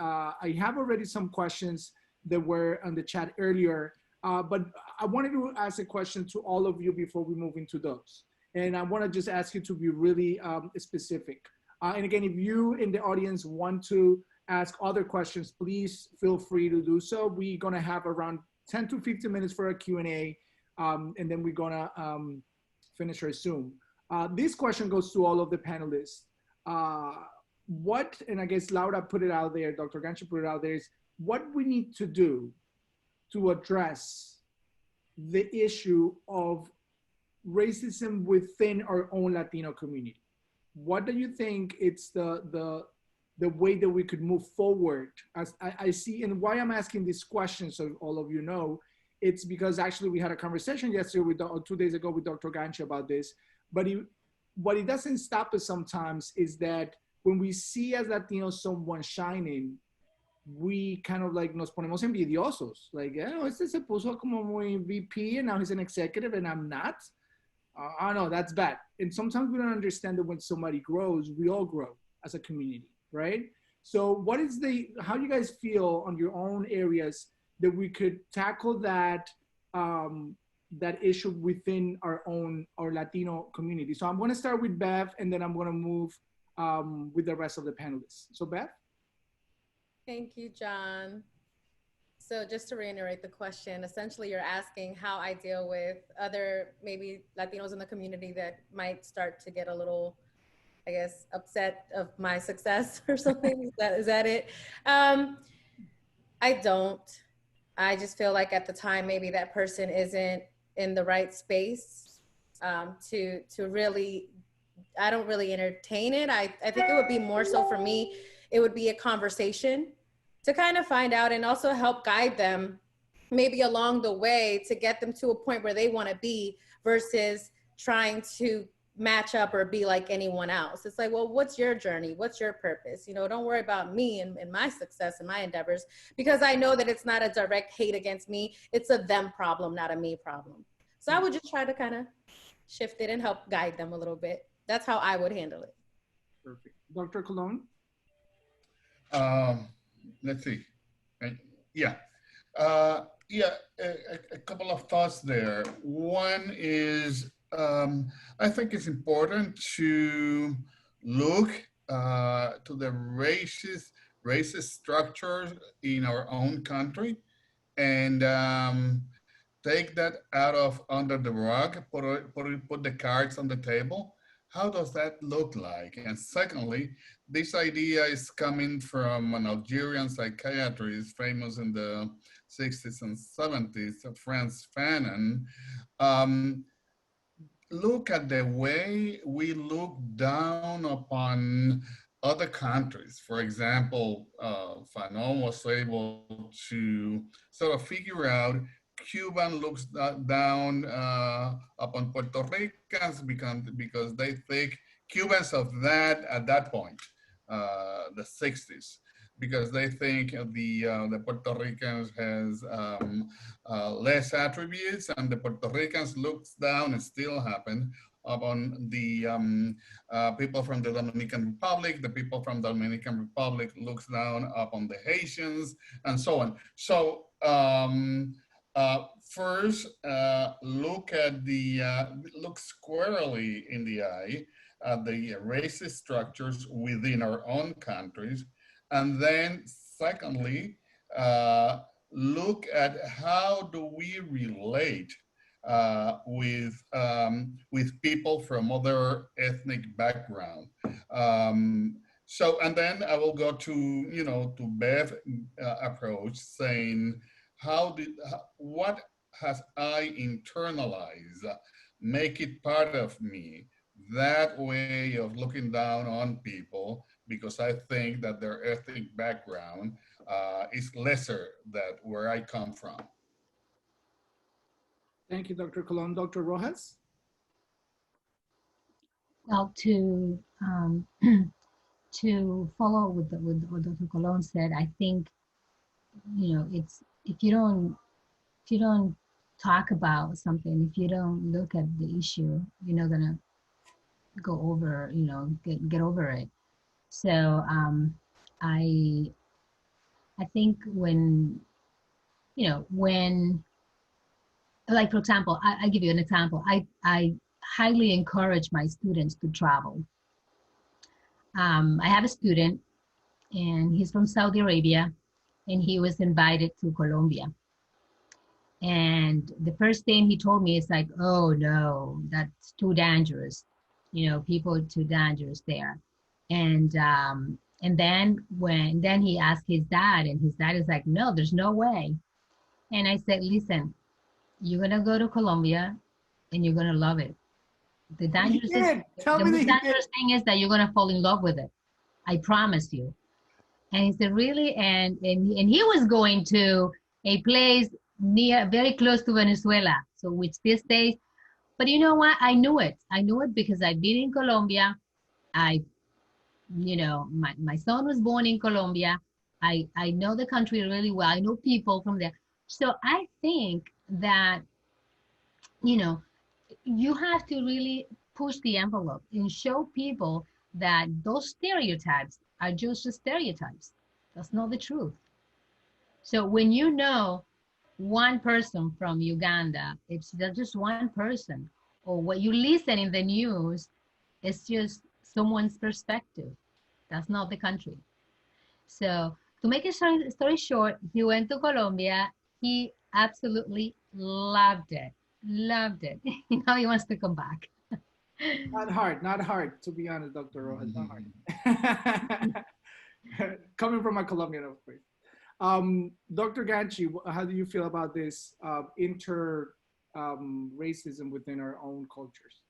have already some questions that were on the chat earlier, but I wanted to ask a question to all of you before we move into those. And I want to just ask you to be really specific. And again, if you in the audience want to ask other questions, please feel free to do so. We're going to have around 10 to 15 minutes for a Q&A, and then we're going to finish our Zoom. This question goes to all of the panelists. And I guess Laura put it out there, Dr. Gancho put it out there, is what we need to do to address the issue of racism within our own Latino community. What do you think it's the way that we could move forward? As I see, and why I'm asking these questions, so all of you know, it's because actually we had a conversation yesterday or 2 days ago with Dr. Gancho about this, but what it doesn't stop us sometimes is that when we see as Latinos someone shining, we kind of like nos ponemos envidiosos. Like, yeah, este se puso como muy VP and now he's an executive and I'm not. Oh no, that's bad. And sometimes we don't understand that when somebody grows, we all grow as a community, right? So how do you guys feel on your own areas that we could tackle that that issue within our Latino community? So I'm going to start with Bev, and then I'm going to move with the rest of the panelists. So Bev? Thank you, John. So just to reiterate the question, essentially you're asking how I deal with other maybe Latinos in the community that might start to get a little, I guess, upset of my success or something. Is that it? I don't. I just feel like at the time, maybe that person isn't in the right space to really, I don't really entertain it. I think it would be more so for me, it would be a conversation to kind of find out and also help guide them maybe along the way to get them to a point where they want to be versus trying to match up or be like anyone else. It's like, well, what's your journey? What's your purpose? You know, don't worry about me and my success and my endeavors, because I know that it's not a direct hate against me. It's a them problem, not a me problem. So I would just try to kind of shift it and help guide them a little bit. That's how I would handle it. Perfect. Dr. Colon? Let's see. Yeah. A couple of thoughts there. One is, I think it's important to look to the racist structures in our own country and take that out of under the rug, put the cards on the table. How does that look like? And secondly, this idea is coming from an Algerian psychiatrist famous in the 60s and 70s, Frantz Fanon. Look at the way we look down upon other countries. For example, Fanon was able to sort of figure out Cuban looks down upon Puerto Ricans because they think Cubans of that at that point, the 60s, because they think the Puerto Ricans has less attributes, and the Puerto Ricans looks down, and still happen, upon the people from the Dominican Republic. The people from the Dominican Republic looks down upon the Haitians, and so on. So first, look squarely in the eye at the racist structures within our own countries. And then secondly, look at how do we relate with people from other ethnic background. So, and then I will go to Bev approach, saying, what has I internalized? Make it part of me. That way of looking down on people, because I think that their ethnic background is lesser than where I come from. Thank you, Dr. Colon. Dr. Rojas? Well, to follow with what Dr. Colon said, I think, it's if you don't talk about something, if you don't look at the issue, you're not gonna go over, get over it. So I I think when, like for example, I give you an example. I highly encourage my students to travel. I have a student, and he's from Saudi Arabia, and he was invited to Colombia. And the first thing he told me is like, oh no, that's too dangerous. People are too dangerous there. And then he asked his dad, and his dad is like, no, there's no way. And I said, listen, you're gonna go to Colombia and you're gonna love it. The And he dangerous did. Tell the me that most he did. dangerous thing is that you're gonna fall in love with it. I promise you. And he said, really? And he was going to a place very close to Venezuela, so which these days. But you know what? I knew it. I knew it because I've been in Colombia. My son was born in Colombia. I know the country really well. I know people from there. So I think that, you know, you have to really push the envelope and show people that those stereotypes are just stereotypes. That's not the truth. So when you know one person from Uganda, it's just one person, or what you listen in the news is just someone's perspective. That's not the country. So to make a story short, he went to Colombia. He absolutely loved it. Loved it. Now he wants to come back. Not hard, to be honest, Dr. Rojas, not hard. Coming from a Colombian, of course. Dr. Ganchi, how do you feel about this racism within our own cultures?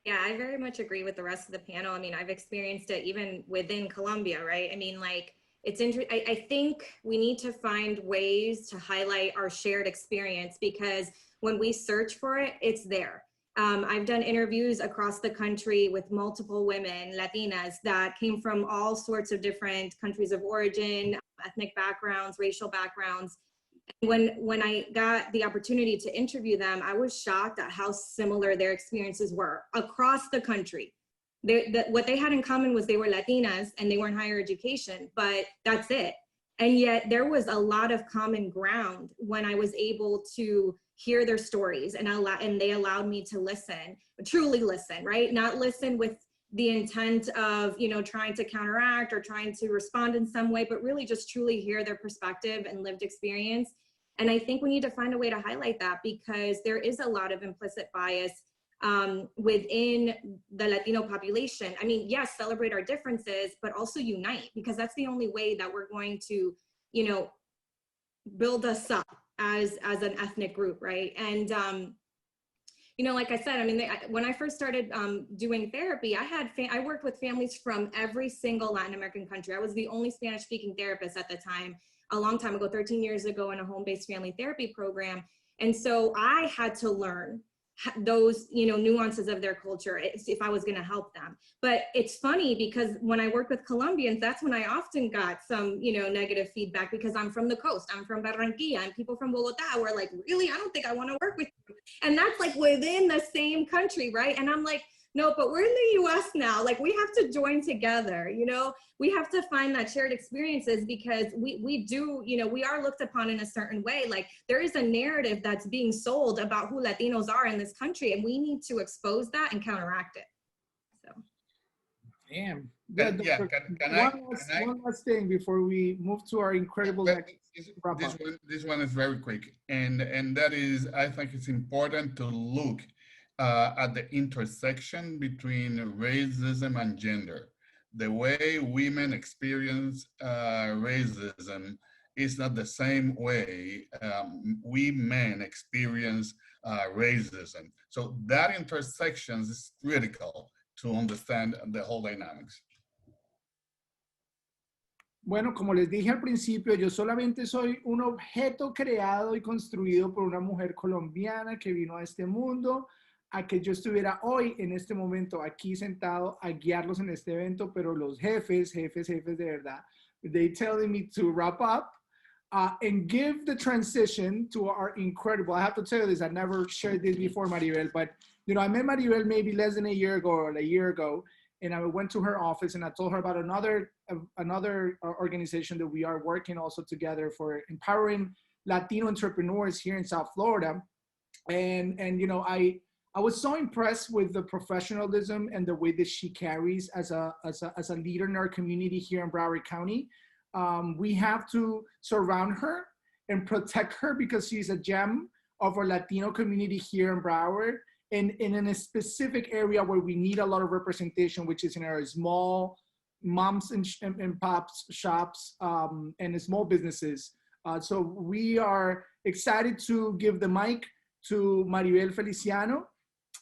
Yeah, I very much agree with the rest of the panel. I mean, I've experienced it even within Colombia, right? I mean, like, it's interesting. I think we need to find ways to highlight our shared experience, because when we search for it, it's there. I've done interviews across the country with multiple women, Latinas, that came from all sorts of different countries of origin, ethnic backgrounds, racial backgrounds. When I got the opportunity to interview them, I was shocked at how similar their experiences were across the country. What they had in common was they were Latinas and they were in higher education, but that's it. And yet there was a lot of common ground when I was able to hear their stories, and they allowed me to listen, truly listen, right? Not listen with the intent of, trying to counteract or trying to respond in some way, but really just truly hear their perspective and lived experience. And I think we need to find a way to highlight that, because there is a lot of implicit bias within the Latino population. I mean, yes, celebrate our differences, but also unite, because that's the only way that we're going to, build us up as an ethnic group, right? And like I said, I mean, when I first started doing therapy, I worked with families from every single Latin American country. I was the only Spanish-speaking therapist at the time, a long time ago, 13 years ago, in a home-based family therapy program. And so I had to learn those, nuances of their culture if I was going to help them. But it's funny, because when I work with Colombians, that's when I often got some, negative feedback, because I'm from the coast, I'm from Barranquilla, and people from Bogota were like, really, I don't think I want to work with you. And that's like within the same country, right? And I'm like, no, but we're in the US now. Like, we have to join together, we have to find that shared experiences, because we do, we are looked upon in a certain way. Like, there is a narrative that's being sold about who Latinos are in this country, and we need to expose that and counteract it. So. Damn. One last thing before we move to our incredible next wrap-up. This one is very quick, and that is, I think it's important to look at the intersection between racism and gender. The way women experience racism is not the same way we men experience racism. So that intersection is critical to understand the whole dynamics. Bueno, como les dije al principio, yo solamente soy un objeto creado y construido por una mujer colombiana que vino a este mundo, a que yo estuviera hoy, en este momento, aquí sentado a guiarlos en este evento, pero los jefes de verdad, they telling me to wrap up. and give the transition to our incredible, I have to tell you this, I never shared this before, Maribel, but I met Maribel maybe less than a year ago or a year ago, and I went to her office and I told her about another organization that we are working also together for empowering Latino entrepreneurs here in South Florida. And I was so impressed with the professionalism and the way that she carries as a leader in our community here in Broward County. We have to surround her and protect her because she's a gem of our Latino community here in Broward, and in a specific area where we need a lot of representation, which is in our small moms and pops shops and small businesses. So we are excited to give the mic to Maribel Feliciano,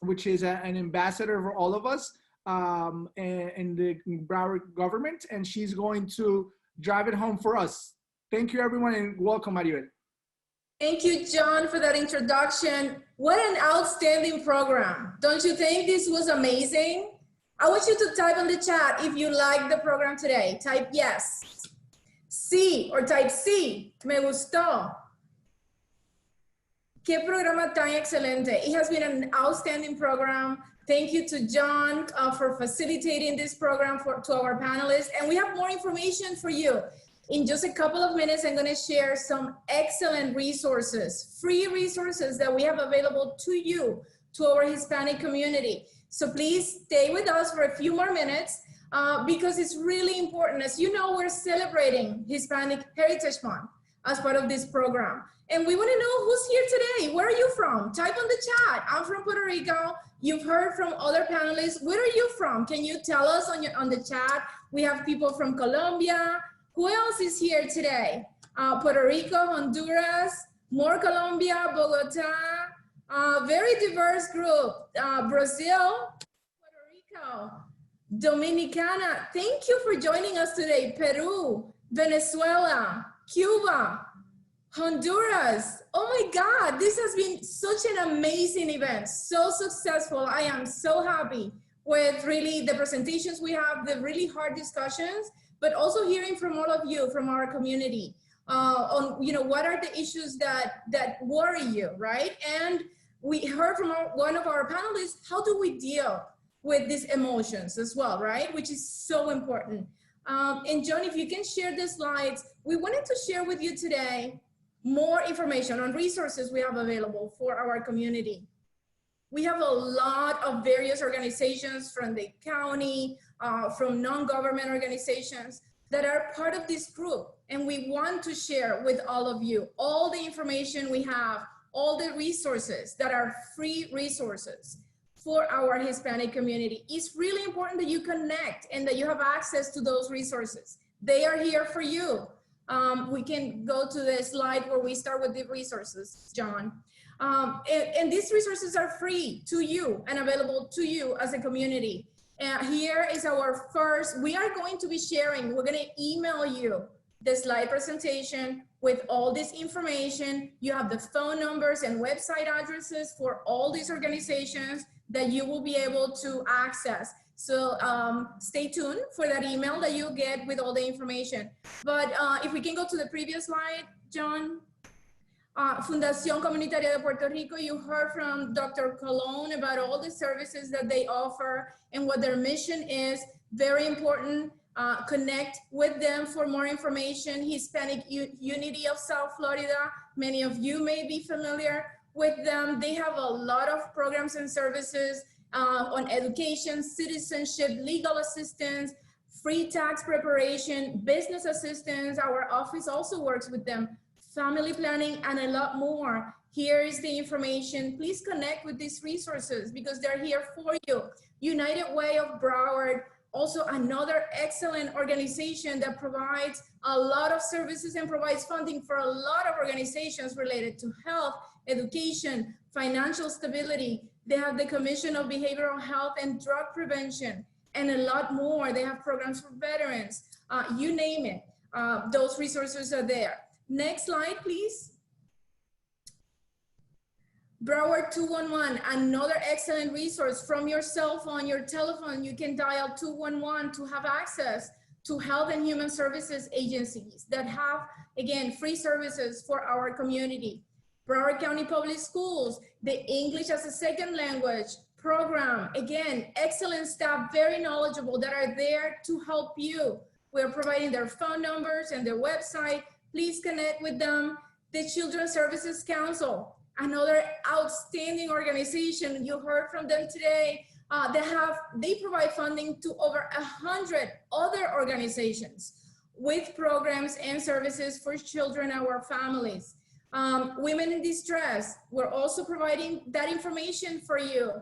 which is an ambassador for all of us in the Broward government, and she's going to drive it home for us. Thank you, everyone, and welcome, Maribel. Thank you, John, for that introduction. What an outstanding program. Don't you think this was amazing? I want you to type on the chat if you liked the program today. Type yes. Sí, or type sí. Me gustó. Qué programa tan excelente. It has been an outstanding program. Thank you to John for facilitating this program to our panelists. And we have more information for you. In just a couple of minutes, I'm going to share some excellent resources, free resources that we have available to you, to our Hispanic community. So please stay with us for a few more minutes because it's really important. As you know, we're celebrating Hispanic Heritage Month as part of this program. And we want to know who's here today. Where are you from? Type on the chat. I'm from Puerto Rico. You've heard from other panelists. Where are you from? Can you tell us on the chat? We have people from Colombia. Who else is here today? Puerto Rico, Honduras, more Colombia, Bogota, very diverse group. Brazil, Puerto Rico, Dominicana. Thank you for joining us today. Peru, Venezuela, Cuba, Honduras. Oh my God, this has been such an amazing event, so successful. I am so happy with really the presentations we have, the really hard discussions, but also hearing from all of you, from our community, on what are the issues that worry you, right? And we heard from one of our panelists, how do we deal with these emotions as well, right? Which is so important. And John, if you can share the slides, we wanted to share with you today more information on resources we have available for our community. We have a lot of various organizations from the county, from non-government organizations that are part of this group. And we want to share with all of you all the information we have, all the resources that are free resources for our Hispanic community. It's really important that you connect and that you have access to those resources. They are here for you. We can go to the slide where we start with the resources, John. And these resources are free to you and available to you as a community. Here is our first, we are going to be sharing, we're going to email you the slide presentation with all this information. You have the phone numbers and website addresses for all these organizations that you will be able to access. So stay tuned for that email that you get with all the information. But if we can go to the previous slide, John. Fundación Comunitaria de Puerto Rico, you heard from Dr. Colon about all the services that they offer and what their mission is. Very important. Connect with them for more information. Hispanic Unity of South Florida, many of you may be familiar with them. They have a lot of programs and services on education, citizenship, legal assistance, free tax preparation, business assistance. Our office also works with them, family planning, and a lot more. Here is the information. Please connect with these resources because they're here for you. United Way of Broward, also another excellent organization that provides a lot of services and provides funding for a lot of organizations related to health, education, financial stability. They have the Commission of Behavioral Health and Drug Prevention, and a lot more. They have programs for veterans, you name it. Those resources are there. Next slide, please. Broward 211, another excellent resource. From your cell phone, your telephone, you can dial 211 to have access to health and human services agencies that have, again, free services for our community. Broward County Public Schools, the English as a Second Language program, again, excellent staff, very knowledgeable, that are there to help you. We're providing their phone numbers and their website. Please connect with them. The Children's Services Council, another outstanding organization. You heard from them today. They provide funding to over 100 other organizations with programs and services for children and our families. Women in distress, we're also providing that information for you.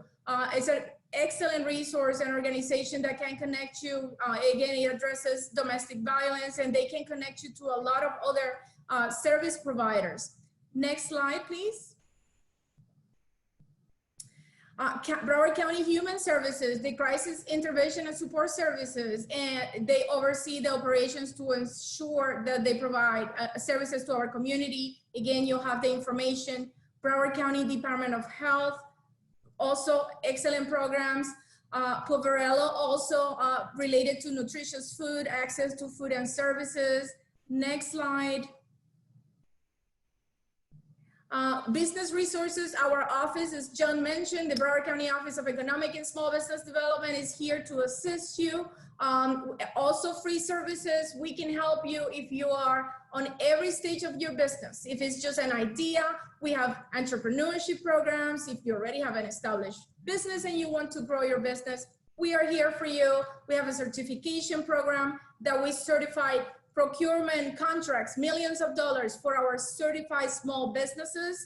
It's an excellent resource and organization that can connect you. Again, it addresses domestic violence, and they can connect you to a lot of other service providers. Next slide, please. Broward County Human Services, the Crisis Intervention and Support Services, and they oversee the operations to ensure that they provide services to our community. Again, you'll have the information. Broward County Department of Health, also excellent programs. Poverello, also related to nutritious food, access to food and services. Next slide. Business resources, our office, as John mentioned, the Broward County Office of Economic and Small Business Development is here to assist you. Also free services, we can help you if you are on every stage of your business. If it's just an idea, we have entrepreneurship programs. If you already have an established business and you want to grow your business, we are here for you. We have a certification program that we certify procurement contracts, millions of dollars for our certified small businesses.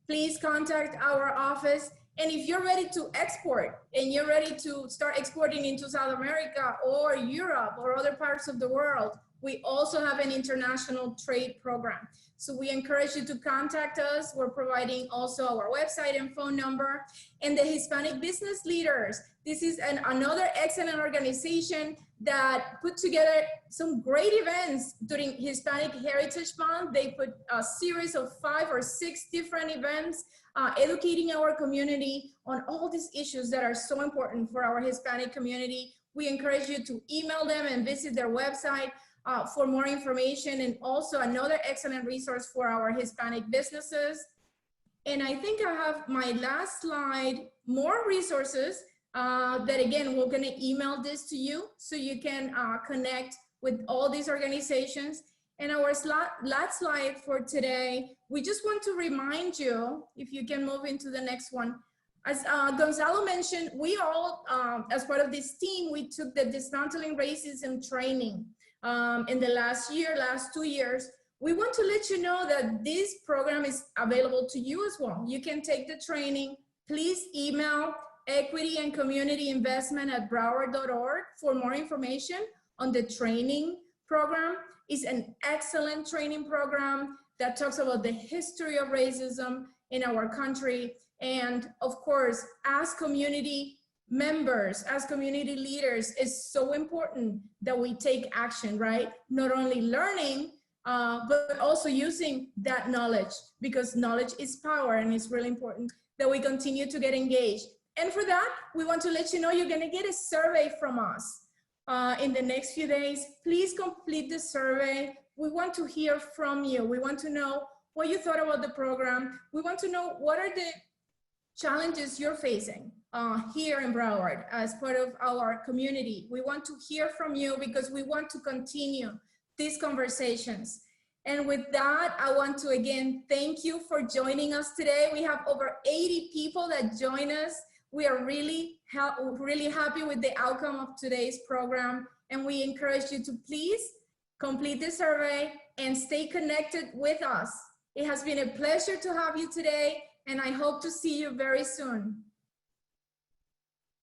Please contact our office. And if you're ready to export and you're ready to start exporting into South America or Europe or other parts of the world, we also have an international trade program. So we encourage you to contact us. We're providing also our website and phone number. And the Hispanic Business Leaders, this is another excellent organization that put together some great events during Hispanic Heritage Month. They put a series of 5 or 6 different events, educating our community on all these issues that are so important for our Hispanic community. We encourage you to email them and visit their website for more information, and also another excellent resource for our Hispanic businesses. And I think I have my last slide, more resources that, again, we're gonna email this to you so you can connect with all these organizations. And our last slide for today, we just want to remind you, if you can move into the next one. As Gonzalo mentioned, we all, as part of this team, we took the Dismantling Racism training in the last 2 years. We want to let you know that this program is available to you as well. You can take the training. Please email equity and community investment at broward.org for more information on the training program. It's an excellent training program that talks about the history of racism in our country. And of course, as community members, as community leaders, it's so important that we take action, right? Not only learning, but also using that knowledge, because knowledge is power, and it's really important that we continue to get engaged. And for that, we want to let you know you're gonna get a survey from us in the next few days. Please complete the survey. We want to hear from you. We want to know what you thought about the program. We want to know what are the challenges you're facing here in Broward as part of our community. We want to hear from you because we want to continue these conversations. And with that, I want to again thank you for joining us today. We have over 80 people that join us. We are really happy with the outcome of today's program, and we encourage you to please complete the survey and stay connected with us. It has been a pleasure to have you today, and I hope to see you very soon.